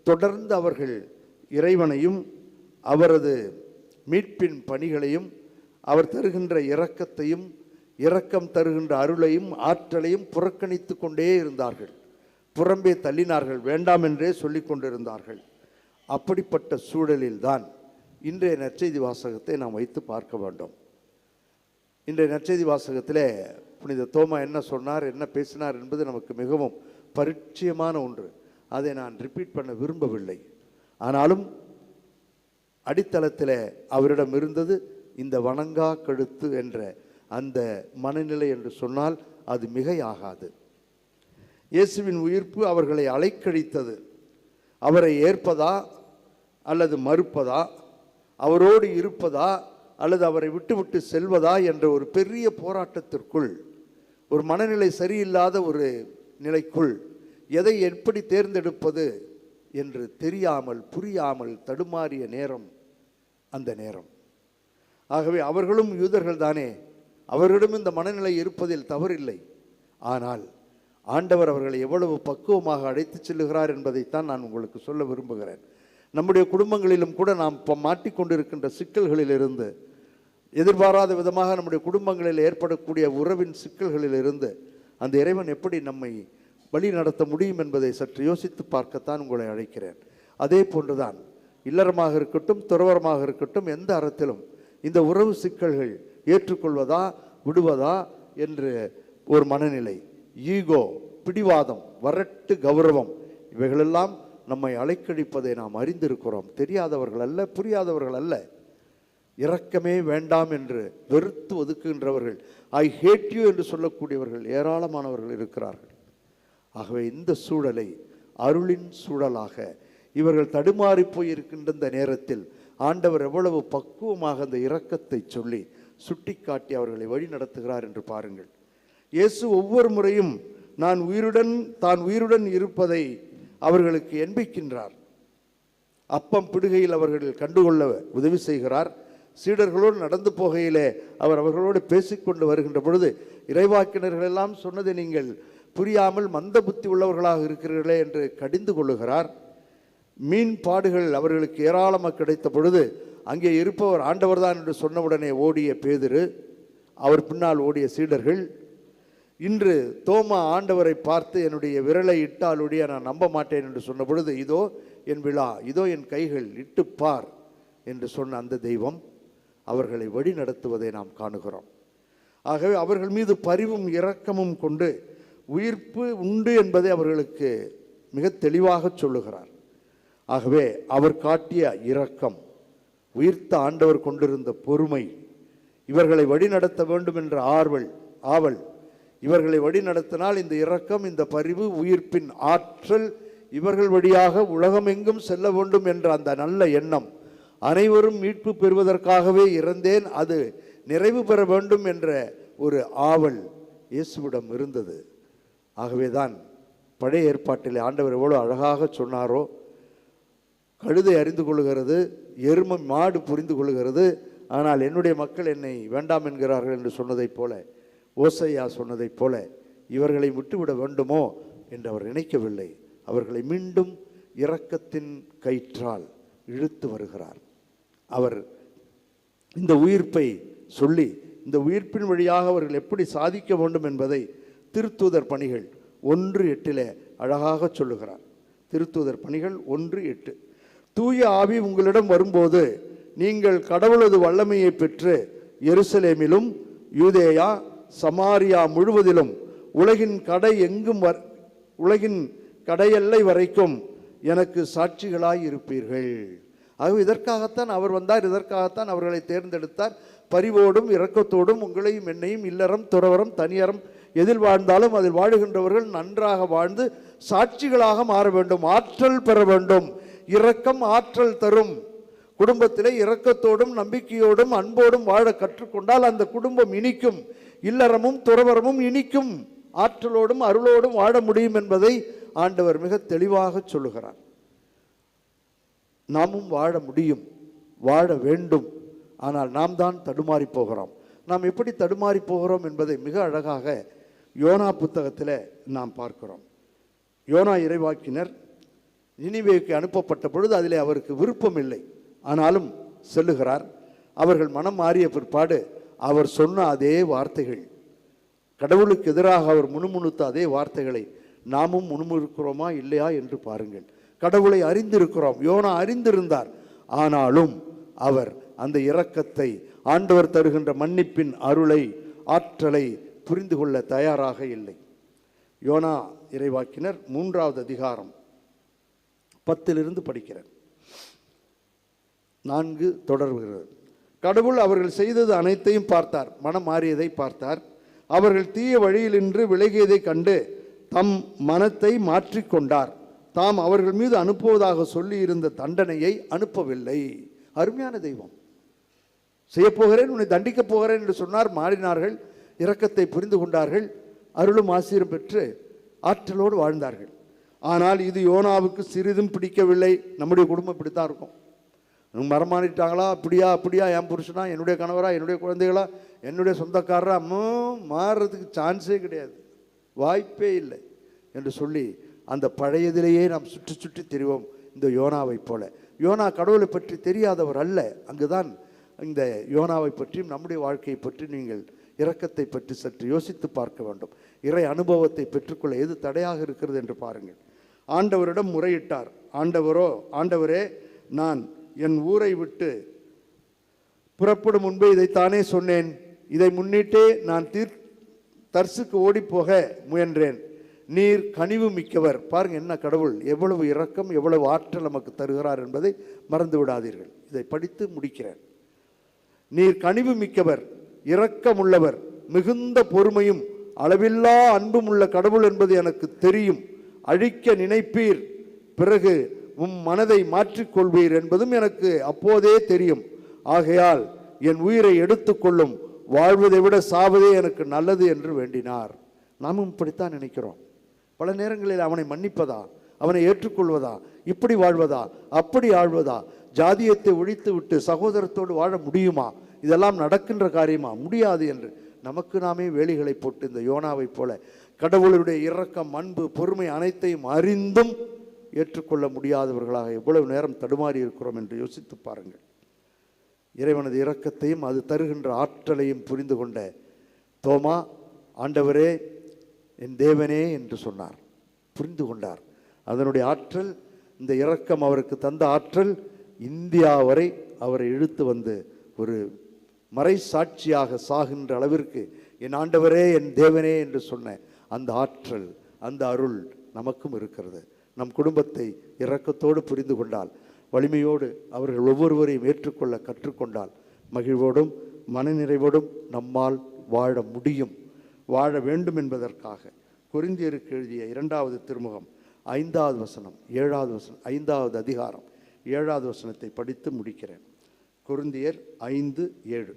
தொடர்ந்து அவர்கள் இறைவனையும் அவரது மீட்பின் பணிகளையும் அவர் தருகின்ற இரக்கத்தையும் இரக்கம் தருகின்ற அருளையும் ஆற்றலையும் புறக்கணித்து கொண்டே இருந்தார்கள். புறம்பே தள்ளினார்கள், வேண்டாம் என்றே சொல்லி கொண்டிருந்தார்கள். அப்படிப்பட்ட சூழலில்தான் இன்றைய நற்செய்தி வாசகத்தை நாம் வைத்து பார்க்க வேண்டும். இன்றைய நற்செய்தி வாசகத்தில் புனித தோமா என்ன சொன்னார், என்ன பேசினார் என்பது நமக்கு மிகவும் பரிச்சயமான ஒன்று. அதை நான் ரிப்பீட் பண்ண விரும்பவில்லை. ஆனாலும் அடித்தளத்தில் அவரிடம் இருந்தது இந்த வணங்கா கழுத்து என்ற அந்த மனநிலை என்று சொன்னால் அது மிகையாகாது. இயேசுவின் உயிர்ப்பு அவர்களை அலைக்கழித்தது. அவரை ஏற்பதா அல்லது மறுப்பதா, அவரோடு இருப்பதா அல்லது அவரை விட்டுவிட்டு செல்வதா என்ற ஒரு பெரிய போராட்டத்திற்குள், ஒரு மனநிலை சரியில்லாத ஒரு நிலைக்குள் எதை எப்படி தேர்ந்தெடுப்பது என்று தெரியாமல் புரியாமல் தடுமாறிய நேரம் அந்த நேரம். ஆகவே அவர்களும் யூதர்கள் தானே, அவர்களிடம் இந்த மனநிலை இருப்பதில் தவறில்லை. ஆனால் ஆண்டவர் அவர்களை எவ்வளவு பக்குவமாக அழைத்து செல்லுகிறார் என்பதைத்தான் நான் உங்களுக்கு சொல்ல விரும்புகிறேன். நம்முடைய குடும்பங்களிலும் கூட நாம் மாட்டிக்கொண்டிருக்கின்ற சிக்கல்களிலிருந்து, எதிர்பாராத விதமாக நம்முடைய குடும்பங்களில் ஏற்படக்கூடிய உறவின் சிக்கல்களிலிருந்து அந்த இறைவன் எப்படி நம்மை வழி நடத்த முடியும் என்பதை சற்று யோசித்து பார்க்கத்தான் உங்களை அழைக்கிறேன். அதே போன்றுதான் இல்லறமாக இருக்கட்டும், துறவரமாக இருக்கட்டும், எந்த அறத்திலும் இந்த உறவு சிக்கல்கள் ஏற்றுக்கொள்வதா விடுவதா என்று ஒரு மனநிலை, ஈகோ, பிடிவாதம், வரட்டு கௌரவம், இவைகளெல்லாம் நம்மை அலைக்கழிப்பதை நாம் அறிந்திருக்கிறோம். தெரியாதவர்கள் அல்ல, புரியாதவர்கள் அல்ல. இரக்கமே வேண்டாம் என்று வெறுத்து ஒதுக்குகின்றவர்கள், ஐ ஹேட் யூ என்று சொல்லக்கூடியவர்கள் ஏராளமானவர்கள் இருக்கிறார்கள். ஆகவே இந்த சூழலை அருளின் சூழலாக இவர்கள் தடுமாறி போயிருக்கின்ற இந்த நேரத்தில் ஆண்டவர் எவ்வளவு பக்குவமாக அந்த இரக்கத்தை சொல்லி சுட்டிக்காட்டி அவர்களை வழி நடத்துகிறார் என்று பாருங்கள். இயேசு ஒவ்வொரு முறையும் தான் உயிருடன் இருப்பதை அவர்களுக்கு எண்பிக்கின்றார். அப்பம் பிடுகையில் அவர்கள் கண்டுகொள்ள உதவி செய்கிறார். சீடர்களோடு நடந்து போகையிலே அவர் அவர்களோடு பேசிக்கொண்டு வருகின்ற பொழுது, இறைவாக்கினர்கள் எல்லாம் சொன்னதை நீங்கள் புரியாமல் மந்த புத்தி உள்ளவர்களாக இருக்கிறீர்களே என்று கடிந்து கொள்ளுகிறார். மீன் பாடுகள் அவர்களுக்கு ஏராளமாக கிடைத்த பொழுது அங்கே இருப்பவர் ஆண்டவர் தான் என்று சொன்னவுடனே ஓடிய பேதுரு, அவர் பின்னால் ஓடிய சீடர்கள். இன்று தோமா ஆண்டவரை பார்த்து என்னுடைய விரலை இட்டால் ஒழிய நான் நம்ப மாட்டேன் என்று சொன்ன பொழுது, இதோ என் விழா, இதோ என் கைகள், இட்டு பார் என்று சொன்ன அந்த தெய்வம் அவர்களை வழி நடத்துவதை நாம் காணுகிறோம். ஆகவே அவர்கள் மீது பரிவும் இரக்கமும் கொண்டு உயிர்ப்பு உண்டு என்பதை அவர்களுக்கு மிக தெளிவாக சொல்லுகிறார். ஆகவே அவர் காட்டிய இரக்கம், உயிர்த்த ஆண்டவர் கொண்டிருந்த பொறுமை, இவர்களை வழிநடத்த வேண்டும் என்ற ஆவல், இவர்களை வழிநடத்தினால் இந்த இரக்கம், இந்த பரிவு, உயிர்ப்பின் ஆற்றல் இவர்கள் வழியாக உலகமெங்கும் செல்ல வேண்டும் என்ற அந்த நல்ல எண்ணம், அனைவரும் மீட்பு பெறுவதற்காகவே இறந்தேன், அது நிறைவு பெற வேண்டும் என்ற ஒரு ஆவல் இயேசுவிடம் இருந்தது. ஆகவேதான் பழைய ஏற்பாட்டில் ஆண்டவர் எவ்வளோ அழகாக சொன்னாரோ, கழுதை அறிந்து கொள்ளுகிறது, எருமை மாடு புரிந்து கொள்ளுகிறது, ஆனால் என்னுடைய மக்கள் என்னை வேண்டாம் என்கிறார்கள் என்று சொன்னதைப் போல, ஓசையா சொன்னதைப் போல இவர்களை விட்டுவிட வேண்டுமோ என்று அவர் நினைக்கவில்லை. அவர்களை மீண்டும் இரக்கத்தின் கயிற்றால் இழுத்து வருகிறார். அவர் இந்த உயிர்ப்பை சொல்லி, இந்த உயிர்ப்பின் வழியாக அவர்கள் எப்படி சாதிக்க வேண்டும் என்பதை திருத்தூதர் பணிகள் 1:8 அழகாக சொல்லுகிறார். திருத்தூதர் பணிகள் 1:8, தூய ஆவி உங்களிடம் வரும்போது நீங்கள் கடவுளது வல்லமையை பெற்று எருசலேமிலும் யூதேயா சமாரியா முழுவதிலும் உலகின் கடையெல்லை வரைக்கும் எனக்கு சாட்சிகளாய் இருப்பீர்கள். ஆகவே இதற்காகத்தான் அவர் வந்தார், இதற்காகத்தான் அவர்களை தேர்ந்தெடுத்தார். பரிவோடும் இரக்கத்தோடும் உங்களையும் என்னையும் இல்லறம் துறவரம் தனியறம் எதில் வாழ்ந்தாலும் அதில் வாழுகின்றவர்கள் நன்றாக வாழ்ந்து சாட்சிகளாக மாற வேண்டும், ஆற்றல் பெற வேண்டும். இரக்கம் ஆற்றல் தரும். குடும்பத்திலே இரக்கத்தோடும் நம்பிக்கையோடும் அன்போடும் வாழ கற்றுக்கொண்டால் அந்த குடும்பம் இனிக்கும், இல்லறமும் துறவரமும் இனிக்கும், ஆற்றலோடும் அருளோடும் வாழ முடியும் என்பதை ஆண்டவர் மிக தெளிவாக சொல்லுகிறார். நாமும் வாழ முடியும், வாழ வேண்டும். ஆனால் நாம் தான் தடுமாறி போகிறோம். நாம் எப்படி தடுமாறி போகிறோம் என்பதை மிக அழகாக யோனா புத்தகத்தில் நாம் பார்க்கிறோம். யோனா இறைவாக்கினர் நினிவேக்கு அனுப்பப்பட்ட பொழுது அதிலே அவருக்கு விருப்பம் இல்லை, ஆனாலும் செல்லுகிறார். அவர்கள் மனம் மாறிய பிற்பாடு அவர் சொன்ன அதே வார்த்தைகள், கடவுளுக்கு எதிராக அவர் முணுமுணுத்த அதே வார்த்தைகளை நாமும் முணுமுணுக்கிறோமா இல்லையா என்று பாருங்கள். கடவுளை அறிந்திருக்கிறோம், யோனா அறிந்திருந்தார். ஆனாலும் அவர் அந்த இரக்கத்தை, ஆண்டவர் தருகின்ற மன்னிப்பின் அருளை, ஆற்றலை புரிந்து கொள்ள தயாராக இல்லை. யோனா இறைவாக்கினர் 3வது அதிகாரம் 10 படிக்கிறேன். 4 தொடர்கிறது. கடவுள் அவர்கள் செய்தது அனைத்தையும் பார்த்தார், மனம் மாறியதை பார்த்தார். அவர்கள் தீய வழியிலின்று விலகியதை கண்டு தம் மனத்தை மாற்றிக்கொண்டார். தாம் அவர்கள் மீது அனுப்புவதாக சொல்லி இருந்த தண்டனையை அனுப்பவில்லை. அருமையான தெய்வம். செய்யப்போகிறேன், உன்னை தண்டிக்கப் போகிறேன் என்று சொன்னார். மாறினார்கள், இரக்கத்தை புரிந்து கொண்டார்கள், அருளும் ஆசீர்வாதம் பெற்று ஆற்றலோடு வாழ்ந்தார்கள். ஆனால் இது யோனாவுக்கு சிறிதும் பிடிக்கவில்லை. நம்முடைய குடும்பம் இப்படித்தான் இருக்கும். மரமானிட்டாங்களா, அப்படியா அப்படியா, என் புருஷனா, என்னுடைய கணவரா, என்னுடைய குழந்தைகளா, என்னுடைய சொந்தக்காரரா, மாறுறதுக்கு சான்ஸே கிடையாது, வாய்ப்பே இல்லை என்று சொல்லி அந்த பழையதிலேயே நாம் சுற்றி சுற்றி தெரிவோம். இந்த யோனாவை போல. யோனா கடவுளை பற்றி தெரியாதவர் அல்ல. அங்குதான் இந்த யோனாவை பற்றியும் நம்முடைய வாழ்க்கையை பற்றி நீங்கள் இரக்கத்தை பற்றி சற்று யோசித்து பார்க்க வேண்டும். இறை அனுபவத்தை பெற்றுக்கொள்ள எது தடையாக இருக்கிறது என்று பாருங்கள். ஆண்டவரிடம் முறையிட்டார். ஆண்டவரே, நான் என் ஊரை விட்டு புறப்படும் முன்பே இதைத்தானே சொன்னேன். இதை முன்னிட்டே நான் தர்சுக்கு ஓடிப்போக முயன்றேன். நீர் கனிவு மிக்கவர். பாருங்க, என்ன கடவுள் எவ்வளவு இரக்கம், எவ்வளவு ஆற்றல் நமக்கு தருகிறார் என்பதை மறந்து விடாதீர்கள். இதை படித்து முடிக்கிறேன். நீர் கனிவு மிக்கவர், இரக்கமுள்ளவர், மிகுந்த பொறுமையும் அளவில்லா அன்பும் உள்ள கடவுள் என்பது எனக்கு தெரியும். அழிக்க நினைப்பீர், பிறகு மனதை மாற்றிக்கொள்வீர் என்பதும் எனக்கு அப்போதே தெரியும். ஆகையால் என் உயிரை எடுத்துக்கொள்ளும், வாழ்வதை விட சாவதே எனக்கு நல்லது என்று வேண்டினார். நாமும் இப்படித்தான் நினைக்கிறோம். பல நேரங்களில் அவனை மன்னிப்பதா, அவனை ஏற்றுக்கொள்வதா, இப்படி வாழ்வதா, அப்படி ஆழ்வதா, ஜாதியத்தை ஒழித்து விட்டு சகோதரத்தோடு வாழ முடியுமா, இதெல்லாம் நடக்கின்ற காரியமா, முடியாது என்று நமக்கு நாமே வேலிகளை போட்டு இந்த யோனாவை போல கடவுளுடைய இரக்கம், அன்பு, பொறுமை அனைத்தையும் அறிந்தும் ஏற்றுக்கொள்ள முடியாதவர்களாக எவ்வளவு நேரம் தடுமாறி இருக்கிறோம் என்று யோசித்து பாருங்கள். இறைவனது இரக்கத்தையும் அது தருகின்ற ஆற்றலையும் புரிந்து கொண்ட தோமா, ஆண்டவரே, என் தேவனே என்று சொன்னார். புரிந்து கொண்டார். அதனுடைய ஆற்றல், இந்த இரக்கம் அவருக்கு தந்த ஆற்றல் இந்தியா வரை அவரை இழுத்து வந்து ஒரு மறை சாட்சியாக சாகின்ற அளவிற்கு என் ஆண்டவரே, என் தேவனே என்று சொன்ன அந்த ஆற்றல், அந்த அருள் நமக்கும் இருக்கிறது. நம் குடும்பத்தை இரக்கத்தோடு புரிந்து கொண்டால், வலிமையோடு அவர்கள் ஒவ்வொருவரையும் ஏற்றுக்கொள்ள கற்றுக்கொண்டால், மகிழ்வோடும் மனநிறைவோடும் நம்மால் வாழ முடியும். வாழ வேண்டும் என்பதற்காக கொரிந்தியருக்கு எழுதிய 2வது திருமுகம் 5வது வசனம் 7வது வசனம் 5வது அதிகாரம் 7வது வசனத்தை படித்து முடிக்கிறேன். கொரிந்தியர் 5:7,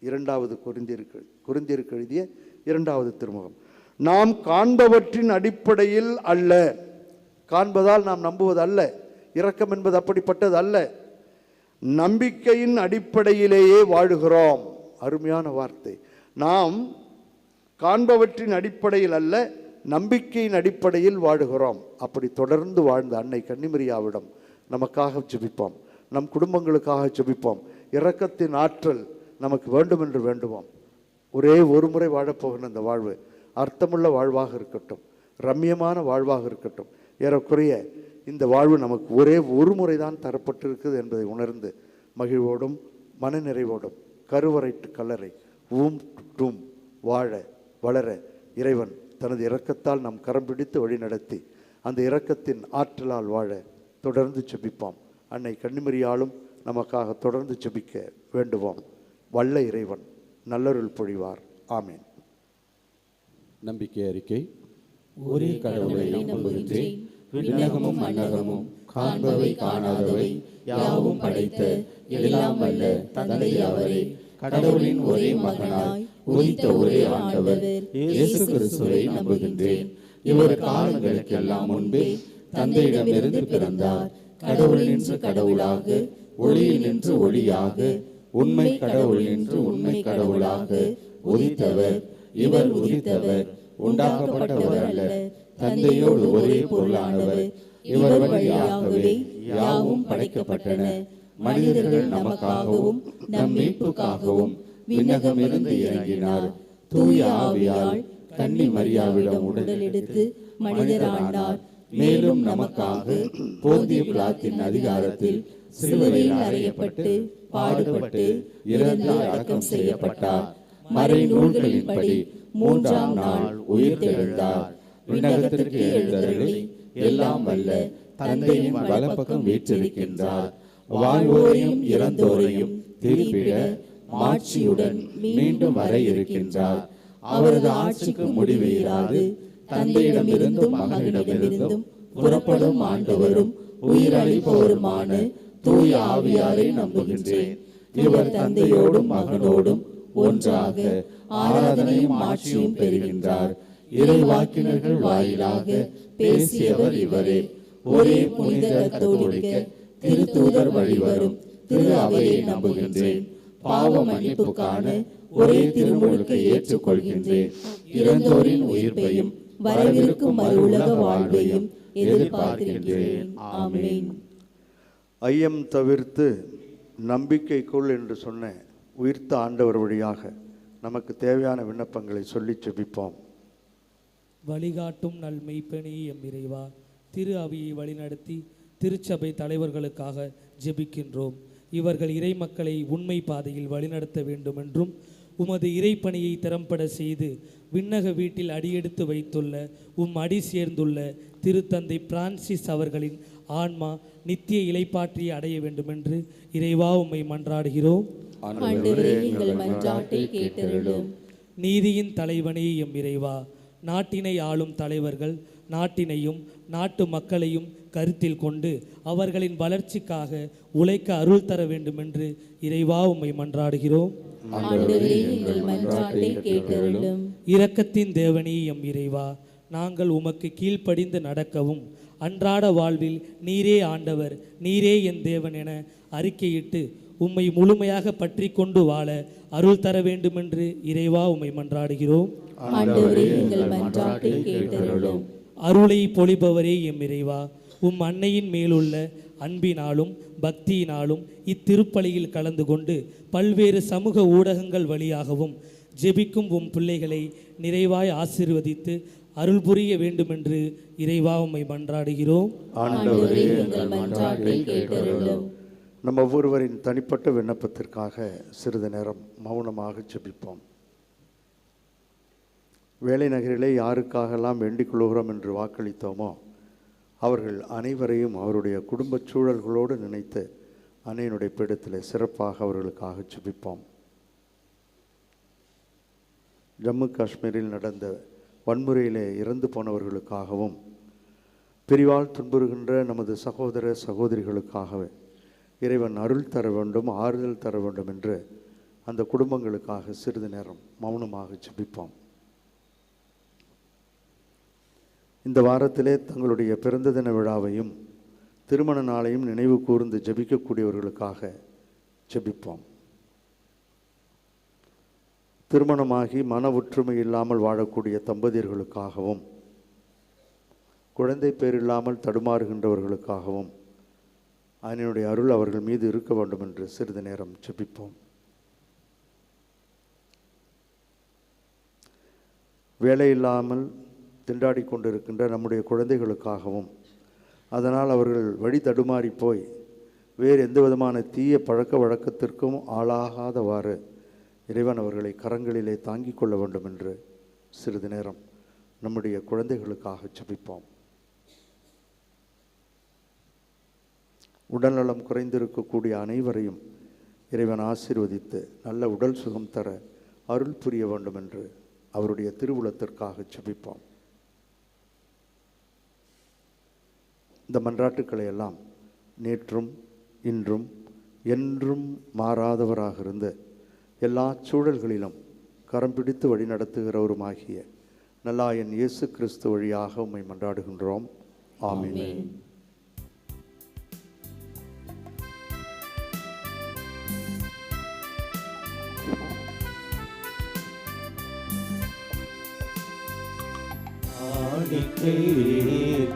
2வது கொரிந்தியருக்கு எழுதிய 2வது திருமுகம். நாம் காண்பவற்றின் அடிப்படையில் அல்ல, காண்பதால் நாம் நம்புவது அல்ல, இரக்கம் என்பது அப்படிப்பட்டது அல்ல, நம்பிக்கையின் அடிப்படையிலேயே வாழுகிறோம். அருமையான வார்த்தை. நாம் காண்பவற்றின் அடிப்படையில் அல்ல, நம்பிக்கையின் அடிப்படையில் வாழுகிறோம். அப்படி தொடர்ந்து வாழ்ந்த அன்னை கன்னிமரியாவிடம் நமக்காக ஜெபிப்போம், நம் குடும்பங்களுக்காக ஜெபிப்போம். இரக்கத்தின் ஆற்றல் நமக்கு வேண்டும் என்று வேண்டுவோம். ஒரே ஒரு முறை வாழப்போகிற இந்த வாழ்வு அர்த்தமுள்ள வாழ்வாக இருக்கட்டும், ரம்யமான வாழ்வாக இருக்கட்டும். ஏறக்குறைய இந்த வாழ்வு நமக்கு ஒரே ஒரு முறை தான் தரப்பட்டிருக்குது என்பதை உணர்ந்து மகிழ்வோடும் மனநிறைவோடும் கருவறைட்டு கல்லறை டூம் வாழ வளர இறைவன் தனது இரக்கத்தால் நம் கரம் பிடித்து வழி நடத்தி அந்த இரக்கத்தின் ஆற்றலால் வாழ தொடர்ந்து ஜெபிப்போம். அன்னை கன்னிமரியாலும் நமக்காக தொடர்ந்து ஜெபிக்க வேண்டுவோம். வல்ல இறைவன் நல்லருள் பொழிவார். ஆமீன். நம்பிக்கை அறிக்கை. ஒரே கடவுளை நம்புகின்றேன். விண்ணகமும் மன்னகமும் காண்பவை காணாதவை யாவும் படைத்த எல்லாம் வல்ல தந்தை அவரே, கடவுளின் ஒரே மகனாய் உதித்த ஒரே ஆண்டவர் இயேசு கிறிஸ்துவை நம்புகின்றேன். இவர் காலங்களுக்கெல்லாம் முன்பே தந்தையிடமிருந்து பிறந்தார். கடவுள் நின்று கடவுளாக, ஒளியில் நின்று ஒளியாக, உண்மை கடவுள் நின்று உண்மை கடவுளாக உதித்தவர். இவர் உதித்தவர், உண்டாக்கப்பட்டவர் அல்ல, தந்தையோடு ஒரே பொருளானவர். இவர் வழியாகவே யாவும் படைக்கப்பட்டன. மனிதர்கள் நமக்காகவும் நம் மீட்புக்காகவும் விண்ணகமிருந்து இறங்கினார். தூய ஆவியால் கன்னி மரியாவிடம் உடல் எடுத்து மனிதரானார். மேலும் நமக்காக போந்திய பிலாத்தின் அதிகாரத்தில் சிலுவையில் அறையப்பட்டு பாடுபட்டு இறந்து அடக்கம் செய்யப்பட்டார். மறை நூல்களின்படி 3ஆம் நாள் உயிர்த்தெழுந்தார். விண்ணகத்திற்கு எழுந்தருளி எல்லாம் வல்ல தந்தையின் வலப்பக்கம் வீற்றிருக்கின்றார். வாழ்வோரையும் இறந்தோரையும் தீர்ப்பிட மாட்சியுடன் மீண்டும் வர இருக்கின்றார். அவரது ஆட்சிக்கு முடிவு இராது. தந்தையிடமிருந்தும் மகனிடமிருந்தும் புறப்படும் ஆண்டவரும் உயிரளிப்பவருமான தூய ஆவியாரை நம்புகின்றேன். இவர் தந்தையோடும் மகனோடும் ஒன்றாக ஆராதனையும் ஆட்சியும் பெறுகின்றார். இறைவாக்கினர்கள் வாயிலாக பேசியவர் இவரே. ஒரே புனித கத்தோலிக்க திருத்தூதர் வழிவரும் திரு அவையை நம்புகின்றேன். பாவ மன்னிப்புக்கான ஒரே திருமுழுக்கை ஏற்றுக்கொள்கின்றேன். இறந்தோரின் உயிர்ப்பையும் வரவிருக்கும் மறுஉலக வாழ்வையும் எதிர்பார்க்கின்றேன். ஆமென். ஐயம் தவிர்த்து நம்பிக்கைக்குள் என்று சொன்ன உயிர்த்த ஆண்டவர் வழியாக நமக்கு தேவையான விண்ணப்பங்களை சொல்லி ஜெபிப்போம். வழிகாட்டும் நல் மெய்ப்பனே எம் இறைவா, திரு அவையை வழிநடத்தி திருச்சபை தலைவர்களுக்காக ஜெபிக்கின்றோம். இவர்கள் இறை மக்களை உண்மை பாதையில் வழிநடத்த வேண்டுமென்றும் உமது இறைப்பணியை திறம்பட செய்து விண்ணக வீட்டில் அடியெடுத்து வைத்துள்ள அடி சேர்ந்துள்ள திருத்தந்தை பிரான்சிஸ் அவர்களின் ஆன்மா நித்திய இலைப்பாற்றி அடைய வேண்டுமென்று இறைவா உம்மை மன்றாடுகிறோம். நீதியின் தலைவனே எம் இறைவா, நாட்டினை ஆளும் தலைவர்கள் நாட்டினையும் நாட்டு மக்களையும் கருத்தில் கொண்டு அவர்களின் வளர்ச்சிக்காக உழைக்க அருள் தர வேண்டுமென்று இறைவா உம்மை மன்றாடுகிறோம். இரக்கத்தின் தேவனே எம் இறைவா, நாங்கள் உமக்கு கீழ்ப்படிந்து நடக்கவும் அன்றாட வாழ்வில் நீரே ஆண்டவர், நீரே என் தேவன் என அறிக்கையிட்டு உம்மை முழுமையாக பற்றி கொண்டு வாழ அருள் தர வேண்டுமென்று இறைவா உம்மை மன்றாடுகிறோம். அருளை பொழிபவரே எம் இறைவா, உம் அன்னையின் மேலுள்ள அன்பினாலும் பக்தியினாலும் இத்திருப்பலியில் கலந்து கொண்டு பல்வேறு சமூக ஊடகங்கள் வழியாகவும் ஜெபிக்கும் உம் பிள்ளைகளை நிறைவாய் ஆசீர்வதித்து அருள் புரிய வேண்டுமென்று இறைவா உம்மை மன்றாடுகிறோம். நம்ம ஒவ்வொருவரின் தனிப்பட்ட விண்ணப்பத்திற்காக சிறிது நேரம் மௌனமாக ஜெபிப்போம். வேலை நகரிலே யாருக்காகலாம் வேண்டிக் கொள்கிறோம் என்று வாக்களித்தோமோ அவர்கள் அனைவரையும் அவருடைய குடும்பச் சூழல்களோடு நினைத்து அன்னையினுடைய பீடத்தில் சிறப்பாக அவர்களுக்காக ஜெபிப்போம். ஜம்மு காஷ்மீரில் நடந்த வன்முறையிலே இறந்து போனவர்களுக்காகவும் பிரிவால் துன்புறுகின்ற நமது சகோதர சகோதரிகளுக்காகவே இறைவன் அருள் தர வேண்டும், ஆறுதல் தர வேண்டும் என்று அந்த குடும்பங்களுக்காக சிறிது நேரம் மௌனமாக ஜெபிப்போம். இந்த வாரத்திலே தங்களுடைய பிறந்த தின விழாவையும் திருமண நாளையும் நினைவு கூர்ந்து ஜெபிக்கக்கூடியவர்களுக்காக ஜெபிப்போம். திருமணமாகி மன ஒற்றுமை இல்லாமல் வாழக்கூடிய தம்பதியர்களுக்காகவும் குழந்தை பேர் இல்லாமல் தடுமாறுகின்றவர்களுக்காகவும் அதனுடைய அருள் அவர்கள் மீது இருக்க வேண்டும் என்று சிறிது நேரம் ஜெபிப்போம். வேலை இல்லாமல் திண்டாடி கொண்டிருக்கின்ற நம்முடைய குழந்தைகளுக்காகவும் அதனால் அவர்கள் வழி தடுமாறி போய் வேறு எந்த விதமான தீய பழக்க வழக்கத்திற்கும் ஆளாகாதவாறு இறைவன் அவர்களை கரங்களிலே தாங்கிக் கொள்ள வேண்டும் என்று சிறிது நேரம் நம்முடைய குழந்தைகளுக்காக ஜெபிப்போம். உடல்நலம் குறைந்திருக்கக்கூடிய அனைவரையும் இறைவன் ஆசீர்வதித்து நல்ல உடல் சுகம் தர அருள் புரிய வேண்டும் என்று அவருடைய திருவுளத்திற்காக ஜெபிப்போம். இந்த மன்றாட்டுக்களை எல்லாம் நேற்றும் இன்றும் என்றும் மாறாதவராக இருந்து எல்லா சூழல்களிலும் கரம் பிடித்து வழி நடத்துகிறவருமாகிய நல்லாயன் இயேசு கிறிஸ்து வழியாக உம்மை மன்றாடுகின்றோம். ஆமென்.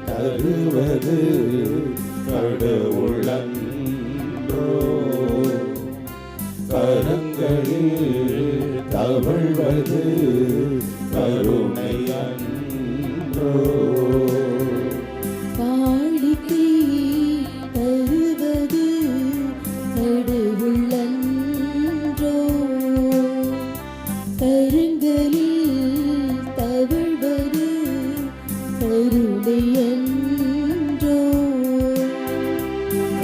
தருவது கடவுளன்றோ, கரங்களில் தவழ்வது கருணையன்றோ. காணிக்கை தருவது கடவுளன்றோ, கரங்களில் தவழ்வது கருணையன்றோ.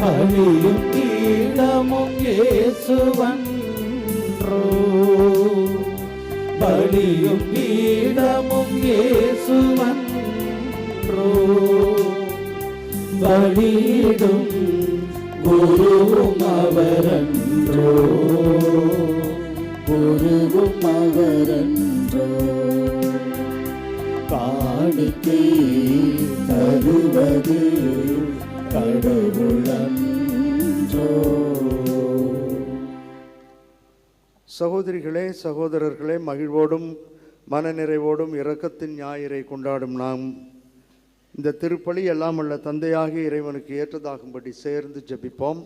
பணியும் கீழம் பீடமும் இயேசுவன்றோ பலியும் பீடமும் இயேசுவன்றோ பலியிடும் குருவும் அவரன்றோ குருவும் அவரன்றோ காணிக்கை தருவது கடவுளன்றோ. சகோதரிகளே சகோதரர்களே, மகிழ்வோடும் மனநிறைவோடும் இரக்கத்தின் ஞாயிறை கொண்டாடும் நாம் இந்த திருப்பலி எல்லாம் உள்ள தந்தையாகிய இறைவனுக்கு ஏற்றதாகும்படி சேர்ந்து ஜெபிப்போம்.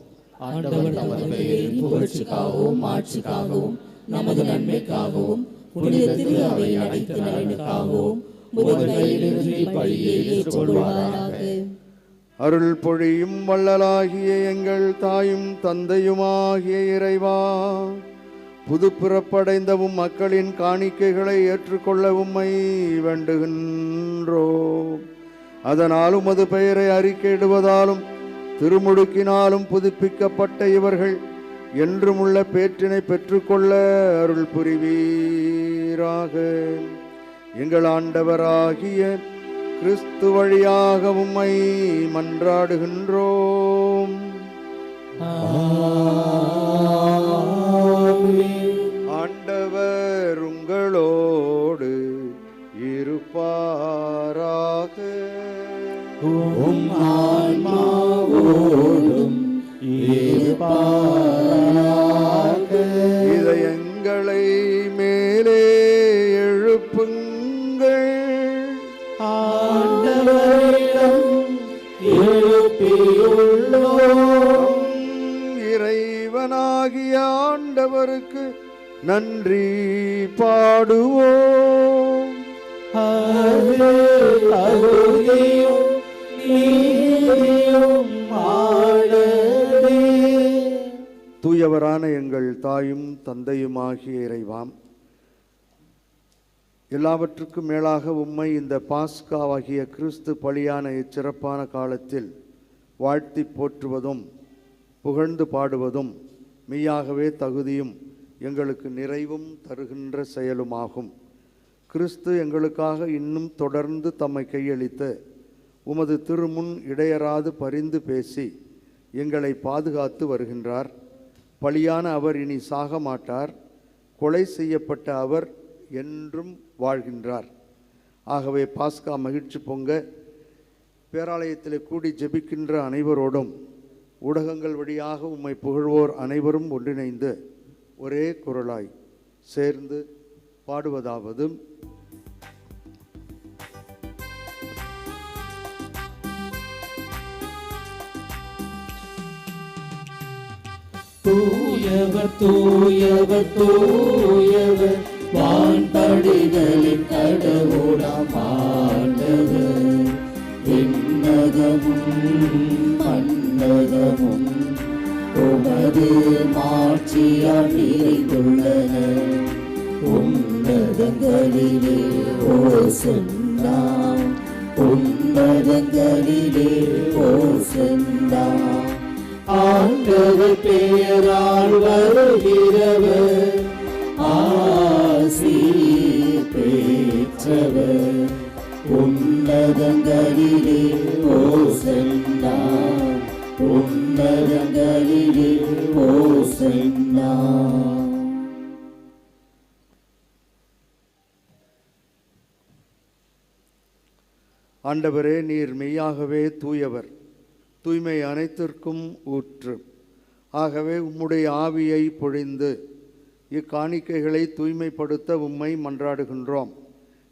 ஆண்டவர் தமது பெயரின் புகழ்ச்சிக்காகவும் ஆட்சிக்காகவும் நமது நன்மைக்காகவும் புனித திரு அவை அனைத்து நலனுக்காகவும் உமது கையிலிருந்து பழியை ஏற்றுக்கொள்வாராக. அருள் பொழியும் வள்ளலாகிய எங்கள் தாயும் தந்தையுமாகிய இறைவா, புதுப்பிறப்படைந்தவும் மக்களின் காணிக்கைகளை ஏற்றுக்கொள்ள உம்மை வேண்டுகின்றோம். அதனால் உமது பெயரை அறிக்கையிடுவதாலும் திருமுடுக்கினாலும் புதுப்பிக்கப்பட்ட இவர்கள் என்றும் உள்ள பேற்றினை பெற்றுக்கொள்ள அருள் புரிவீராக. எங்கள் ஆண்டவராகிய கிறிஸ்து வழியாக உம்மை மன்றாடுகின்றோம். ஆண்டவர் உங்களோடு இருப்பாராக. உம் ஆன்மாவோடும் இருப்பாராக. இதயங்களை மேலே எழுப்புங்கள். ஆண்டவரிடம் எழுப்பியுள்ளோம். இறைவனாகிய ஆண்டவருக்கு நன்றி பாடுவோம். அது தகுதியும் நீதியும் ஆளவே. தூயவரான எங்கள் தாயும் தந்தையுமாகிய இறைவாம், எல்லாவற்றுக்கும் மேலாக உம்மை இந்த பாஸ்காவாகிய கிறிஸ்து பலியான இச்சிறப்பான காலத்தில் வாழ்த்தி போற்றுவதும் புகழ்ந்து பாடுவதும் மெய்யாகவே தகுதியும் எங்களுக்கு நிறைவும் தருகின்ற செயலுமாகும். கிறிஸ்து எங்களுக்காக இன்னும் தொடர்ந்து தம்மை கையளித்து உமது திருமுன் இடையராது பரிந்து பேசி எங்களை பாதுகாத்து வருகின்றார். பலியான அவர் இனி சாக மாட்டார். கொலை செய்யப்பட்ட அவர் என்றும் வாழ்கின்றார். ஆகவே பாஸ்கா மகிழ்ச்சி பொங்க பேராலயத்தில் கூடி ஜெபிக்கின்ற அனைவரோடும் ஊடகங்கள் வழியாக உம்மை புகழ்வோர் அனைவரும் ஒன்றிணைந்து ஒரே குரலாய் சேர்ந்து பாடுவதாவது: தூயவர் தூயவர் தூயவர் வான்படைகளின் கடவுளாம் ஆண்டவர். விண்ணகமும் மண்ணகமும் உமது மாட்சியால் நிறைந்துள்ளன. உன்னதங்களிலே ஓசன்னா, உன்னதங்களிலே ஓசன்னா. ஆண்டவர் பெயரால் வருகிறவர் ஆசி பெற்றவர். உன்னதங்களிலே ஓசன்னா, உன்னதங்களிலே ஓசன்னா. ஆண்டவரே, நீர் மெய்யாகவே தூயவர், தூய்மை அனைத்திற்கும் ஊற்று. ஆகவே உம்முடைய ஆவியை பொழிந்து இக்காணிக்கைகளை தூய்மைப்படுத்த உம்மை மன்றாடுகின்றோம்.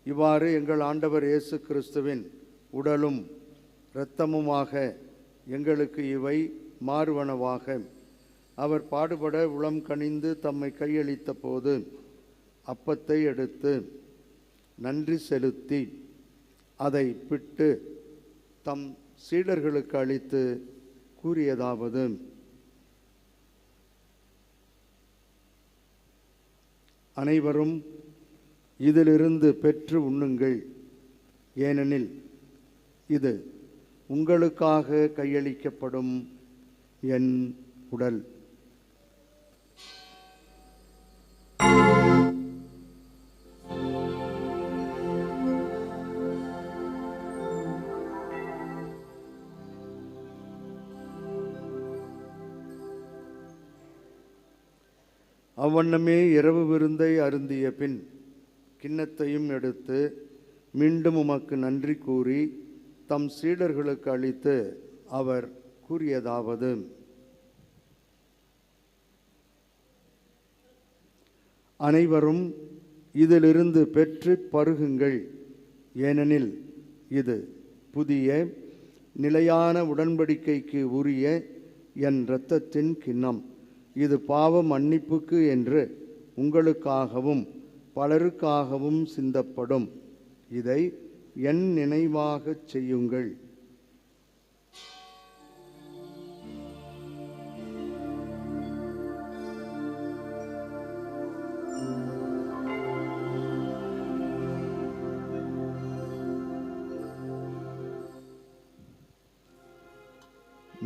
இவ்வாறு எங்கள் ஆண்டவர் இயேசு கிறிஸ்துவின் உடலும் இரத்தமுமாக எங்களுக்கு இவை மாறுவனவாக. அவர் பாடுபட உளம் கனிந்து தம்மை கையளித்த போது அப்பத்தை எடுத்து நன்றி செலுத்தி அதை பிட்டு தம் சீடர்களுக்கு அளித்து கூறியதாவது: அனைவரும் இதிலிருந்து பெற்று உண்ணுங்கள், ஏனெனில் இது உங்களுக்காக கையளிக்கப்படும் என் உடல். அவ்வண்ணமே இரவு விருந்தை அருந்திய பின் கிண்ணத்தையும் எடுத்து மீண்டும் உமக்கு நன்றி கூறி தம் சீடர்களுக்கு அளித்து அவர் கூறியதாவது: அனைவரும் இதிலிருந்து பெற்று பருகுங்கள், ஏனெனில் இது புதிய நிலையான உடன்படிக்கைக்கு உரிய என் இரத்தத்தின் கிண்ணம். இது பாவ மன்னிப்புக்கு என்று உங்களுக்காகவும் பலருக்காகவும் சிந்தப்படும். இதை என் நினைவாகச் செய்யுங்கள்.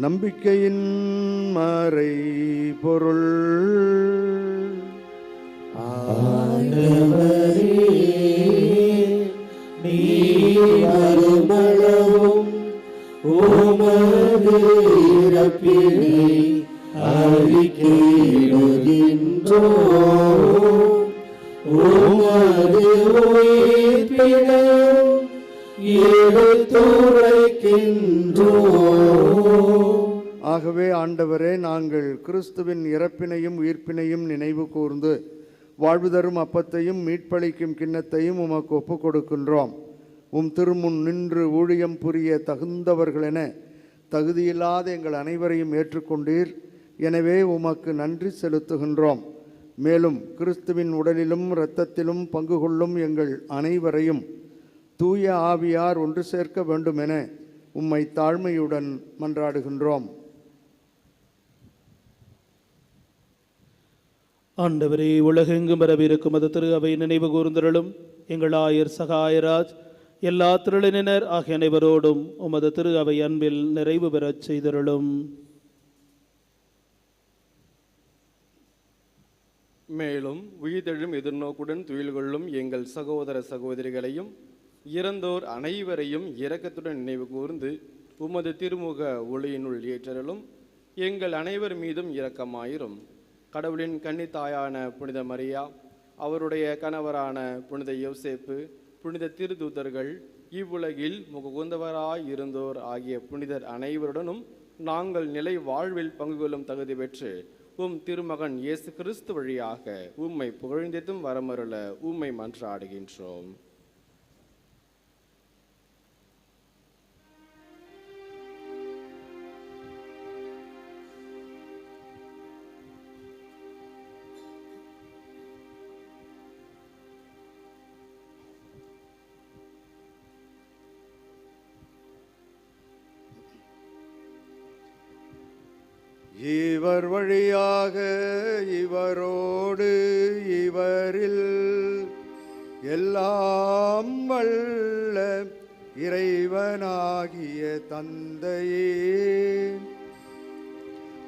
நம்பிக்கையின் மறை பொருள். மறுமளவும் உமது இறப்பினை அறிக்கையிடுகின்றோம், உமது உயிர்ப்பினையும் எடுத்துரைக்கின்றோம். ஆகவே ஆண்டவரே, நாங்கள் கிறிஸ்துவின் இறப்பினையும் உயிர்ப்பினையும் நினைவு கூர்ந்து வாழ்வு தரும் அப்பத்தையும் மீட்பளிக்கும் கிண்ணத்தையும் உமக்கு ஒப்புக் கொடுக்கின்றோம். உம் திருமுன் நின்று ஊழியம் புரிய தகுந்தவர்களென தகுதியில்லாத எங்கள் அனைவரையும் ஏற்றுக்கொண்டீர். எனவே உமக்கு நன்றி செலுத்துகின்றோம். மேலும் கிறிஸ்துவின் உடலிலும் இரத்தத்திலும் பங்கு கொள்ளும் எங்கள் அனைவரையும் தூய ஆவியார் ஒன்று சேர்க்க வேண்டுமென உம்மை தாழ்மையுடன் மன்றாடுகின்றோம். ஆண்டவரே, உலகெங்கும் வரவிருக்கும் அது திரு அவை நினைவு கூர்ந்தருளும். எங்கள் ஆயர் சகாயராஜ் எல்லா திருளினர் ஆகிய அனைவரோடும் உமது திரு அவை அன்பில் நிறைவு பெறச் செய்தருளும். மேலும் உயிர்த்தெழும் எதிர்நோக்குடன் துயில் கொள்ளும் எங்கள் சகோதர சகோதரிகளையும் இறந்தோர் அனைவரையும் இரக்கத்துடன் நினைவு கூர்ந்து உமது திருமுக ஒளியினுள் ஏற்றருளும். எங்கள் அனைவர் மீதும் இரக்கமாயிரும். கடவுளின் கன்னித்தாயான புனித மரியா, அவருடைய கணவரான புனித யோசேப்பு, புனித திருதூதர்கள், இவ்வுலகில் முககுந்தவராய் இருந்தோர் ஆகிய புனிதர் அனைவருடனும் நாங்கள் நிலை வாழ்வில் பங்கு கொள்ளும் தகுதி பெற்று உம் திருமகன் இயேசு கிறிஸ்து வழியாக உம்மை புகழ்ந்தெத்தும் வரமருள உம்மை மன்றாடுகின்றோம். இவர் வழியாக இவரோடு இவரில் எல்லாம் வல்ல இறைவனாகிய தந்தையே,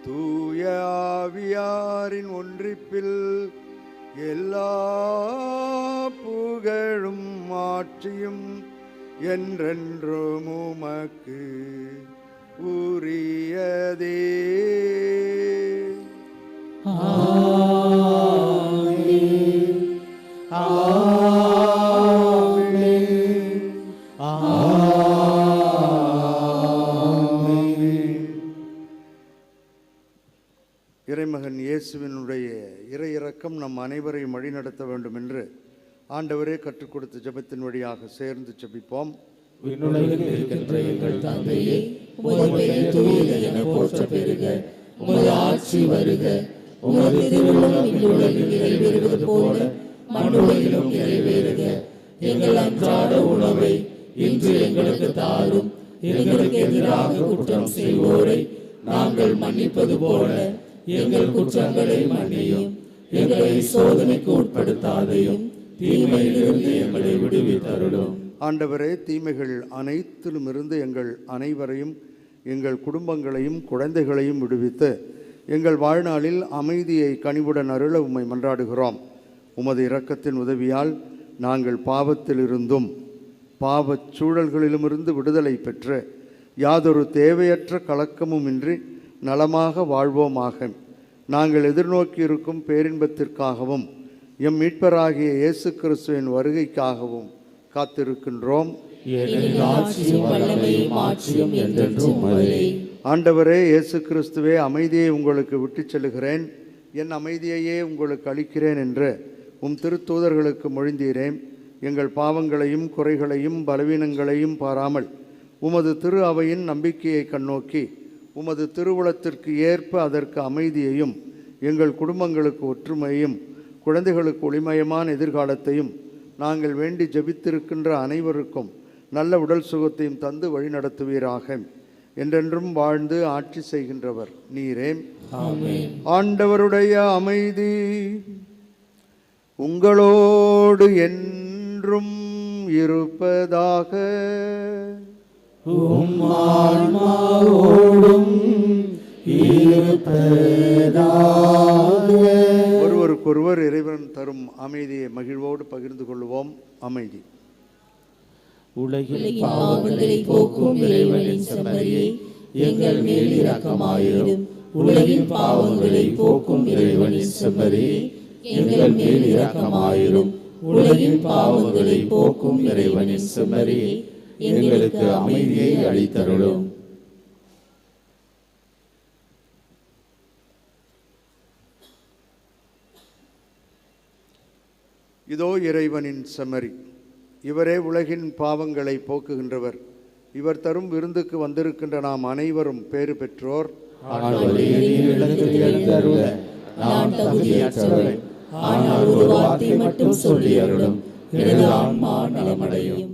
தூய ஆவியாரின் ஒன்றிப்பில் எல்லா புகழும் ஆட்சியும் என்றென்றும் உமக்கு உரியதே. ஆமென். ஆமென். ஆமென். இறைமகன் இயேசுவினுடைய இறை இரக்கம் நம் அனைவரையும் வழிநடத்த வேண்டும் என்று ஆண்டவரே கற்றுக் கொடுத்த ஜெபத்தின் வழியாக சேர்ந்து ஜெபிப்போம். விண்ணுலகில் இருக்கின்ற எங்கள் தந்தையே, உமது பெயர் தூயது என போற்ற பெறுக. உமது ஆட்சி வருக. உமது திருவுளம் விண்ணுலகில் நிறைவேறுவது போல மண்ணுலகிலும் நிறைவேறுக. எங்கள் அன்றாட உணவை இன்று எங்களுக்கு தாரும். எங்களுக்கு எதிராக குற்றம் செய்வோரை நாங்கள் மன்னிப்பது போல எங்கள் குற்றங்களை மன்னியும். எங்களை சோதனைக்கு உட்படுத்தாதையும், தீமையிலிருந்து எங்களை விடுவித்தருளும். ஆண்டவரே, தீமைகள் அனைத்திலும் இருந்து எங்கள் அனைவரையும், எங்கள் குடும்பங்களையும் குழந்தைகளையும் விடுவித்து எங்கள் வாழ்நாளில் அமைதியை கனிவுடன் அருள உம்மை மன்றாடுகிறோம். உமது இரக்கத்தின் உதவியால் நாங்கள் பாவத்திலிருந்தும் பாவச் சூழல்களிலுமிருந்து விடுதலை பெற்று யாதொரு தேவையற்ற கலக்கமுமின்றி நலமாக வாழ்வோமாக. நாங்கள் எதிர்நோக்கி இருக்கும் பேரின்பத்திற்காகவும் எம் மீட்பராகிய இயேசு கிறிஸ்துவின் வருகைக்காகவும் காத்திருக்கின்றோம். ஆண்டவரே இயேசு கிறிஸ்துவே, அமைதியை உங்களுக்கு விட்டுச் செல்கிறேன், என் அமைதியையே உங்களுக்கு அளிக்கிறேன் என்று உம் திருத்தூதர்களுக்கு மொழிந்தீரேன். எங்கள் பாவங்களையும் குறைகளையும் பலவீனங்களையும் பாராமல் உமது திரு அவையின் நம்பிக்கையை கண்ணோக்கி உமது திருவுளத்திற்கு ஏற்ப அதற்கு அமைதியையும், எங்கள் குடும்பங்களுக்கு ஒற்றுமையும், குழந்தைகளுக்கு ஒளிமயமான எதிர்காலத்தையும், நாங்கள் வேண்டி ஜெபித்திருக்கின்ற அனைவருக்கும் நல்ல உடல் சுகத்தையும் தந்து வழிநடத்துவீராக. என்றென்றும் வாழ்ந்து ஆட்சி செய்கின்றவர் நீரே. ஆண்டவருடைய அமைதி உங்களோடு என்றும் இருப்பதாக. ஒருவருக்கொருவர் இறைவன் தரும் அமைதியை மகிழ்வோடு பகிர்ந்து கொள்வோம். அமைதி. உலகின் பாவங்களை போக்கும் இறைவனின் செம்மறியே, எங்கள் மேல் இரக்கமாயிரும். உலகின் பாவங்களை போக்கும் இறைவனின் செம்மறியே, எங்கள் மேல் இரக்கமாயிரும். உலகின் பாவங்களை போக்கும் இறைவனின் செம்மறியே, எங்களுக்கு அமைதியை அளித்தருளும். இதோ இறைவனின் செம்மறி, இவரே உலகின் பாவங்களை போக்குகின்றவர். இவர் தரும் விருந்துக்கு வந்திருக்கின்ற நாம் அனைவரும் பேறு பெற்றோர். நான் தகுதியற்றவன், ஆனால் ஒரு வார்த்தை மட்டும் சொல்லி அருளும், எனது ஆன்மா நலமடையும்.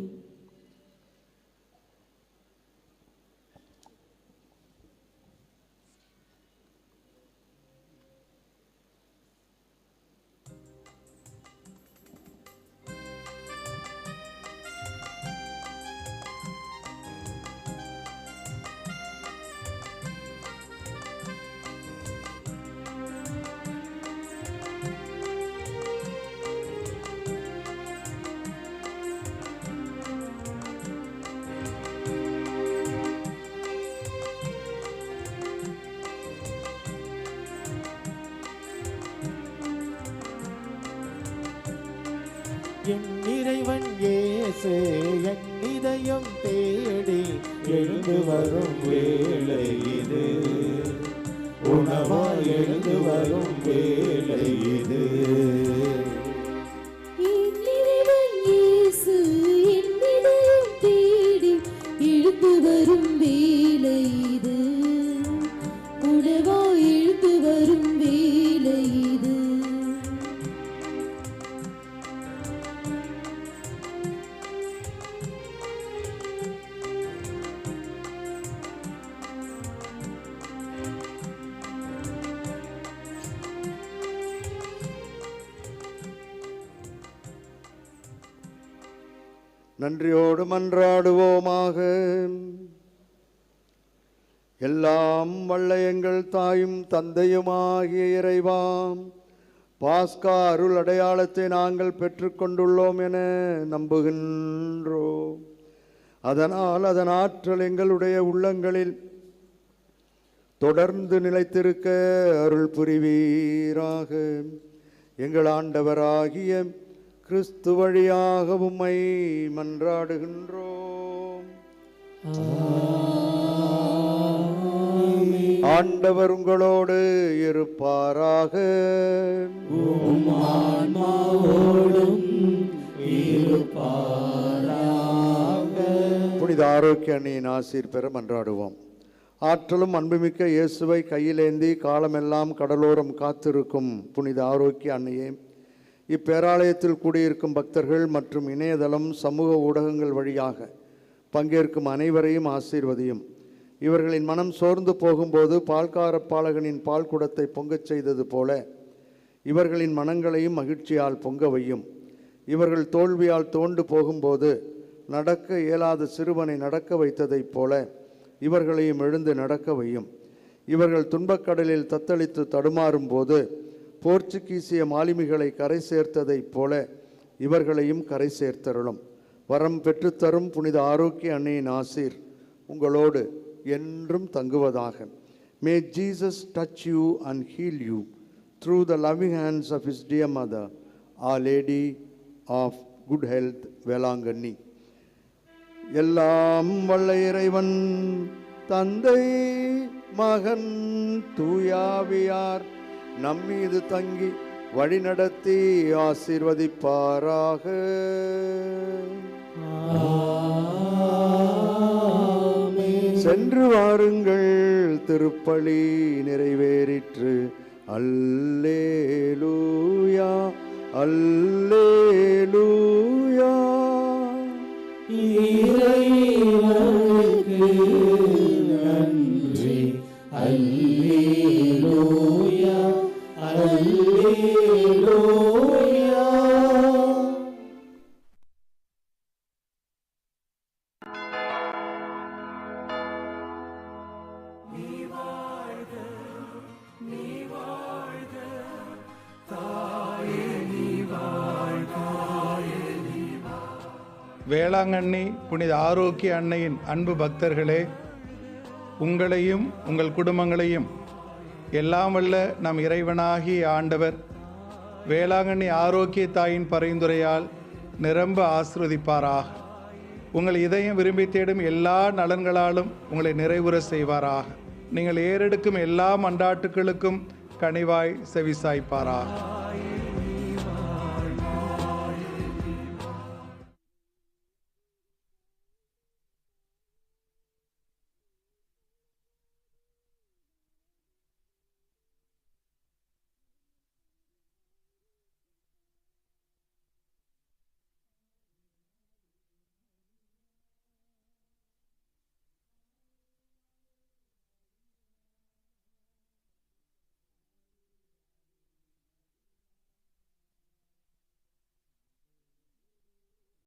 என் இறைவன் இயேசு என் இதயம் தேடி எழுந்து வரும் வேளை இது, உணவாய் எழுந்து வரும் வேளை இது. என் இறைவன் இயேசு என் இதயம் தேடி எழுந்து வரும் வேளை இது, உணவாய் எழுந்து வரும் வேளை இது. நன்றியோடு மன்றாடுவோமாக. எல்லாம் வல்ல எங்கள் தாயும் தந்தையுமாகிய இறைவாம், பாஸ்கா அருள் அடையாளத்தை நாங்கள் பெற்றுக்கொண்டுள்ளோம் என நம்புகின்றோம். அதனால் அதன் ஆற்றல் எங்களுடைய உள்ளங்களில் தொடர்ந்து நிலைத்திருக்க அருள் புரிவீராக. எங்கள் ஆண்டவராகிய கிறிஸ்து வழியாக உம்மை மன்றாடுகின்றோம். ஆண்டவர் உங்களோடு இருப்பாராக. புனித ஆரோக்கிய அன்னையின் ஆசீர் பெற மன்றாடுவோம். ஆற்றலும் அன்புமிக்க இயேசுவை கையிலேந்தி காலமெல்லாம் கடலோரம் காத்திருக்கும் புனித ஆரோக்கிய அன்னையே, இப்பேராலயத்தில் கூடியிருக்கும் பக்தர்கள் மற்றும் இணையதளம் சமூக ஊடகங்கள் வழியாக பங்கேற்கும் அனைவரையும் ஆசீர்வதியும். இவர்களின் மனம் சோர்ந்து போகும்போது பால்கார பாலகனின் பால் குடத்தை பொங்கச் செய்தது போல இவர்களின் மனங்களையும் மகிழ்ச்சியால் பொங்க வையும். இவர்கள் தோல்வியால் தோண்டு போகும்போது நடக்க இயலாத சிறுவனை நடக்க வைத்ததைப் போல இவர்களையும் எழுந்து நடக்க வையும். இவர்கள் துன்பக்கடலில் தத்தளித்து தடுமாறும் போது போர்ச்சுகீசிய மாலுமிகளை கரை சேர்த்ததைப் போல இவர்களையும் கரை சேர்த்தருளும். வரம் பெற்றுத்தரும் புனித ஆரோக்கிய அன்னையின் ஆசீர் உங்களோடு என்றும் தங்குவதாக. May Jesus touch you and heal you through the loving hands of his dear mother, Our Lady of Good Health, Velanganni. எல்லாம் வல்ல இறைவன் தந்தை மகன் தூயாவியார் நம்மீது தங்கி வழிநடத்தி ஆசீர்வதிப்பாராக. சென்று வாருங்கள், திருப்பலி நிறைவேறிற்று. அல்லேலூயா அல்லேலூயா. இறைவனுக்கு நன்றி. அல்லேலூயா அல்லேலூயா. வேளாங்கண்ணி புனித ஆரோக்கிய அன்னையின் அன்பு பக்தர்களே, உங்களையும் உங்கள் குடும்பங்களையும் எல்லாம் வல்ல நம் இறைவனாகிய ஆண்டவர் வேளாங்கண்ணி ஆரோக்கிய தாயின் பரிந்துரையால் நிரம்ப ஆசீர்வதிப்பாராக. உங்கள் இதயம் விரும்பி தேடும் எல்லா நலன்களாலும் உங்களை நிறைவுற செய்வாராக. நீங்கள் ஏறெடுக்கும் எல்லா மன்றாட்டுகளுக்கும் கனிவாய் செவிசாய்ப்பாராக.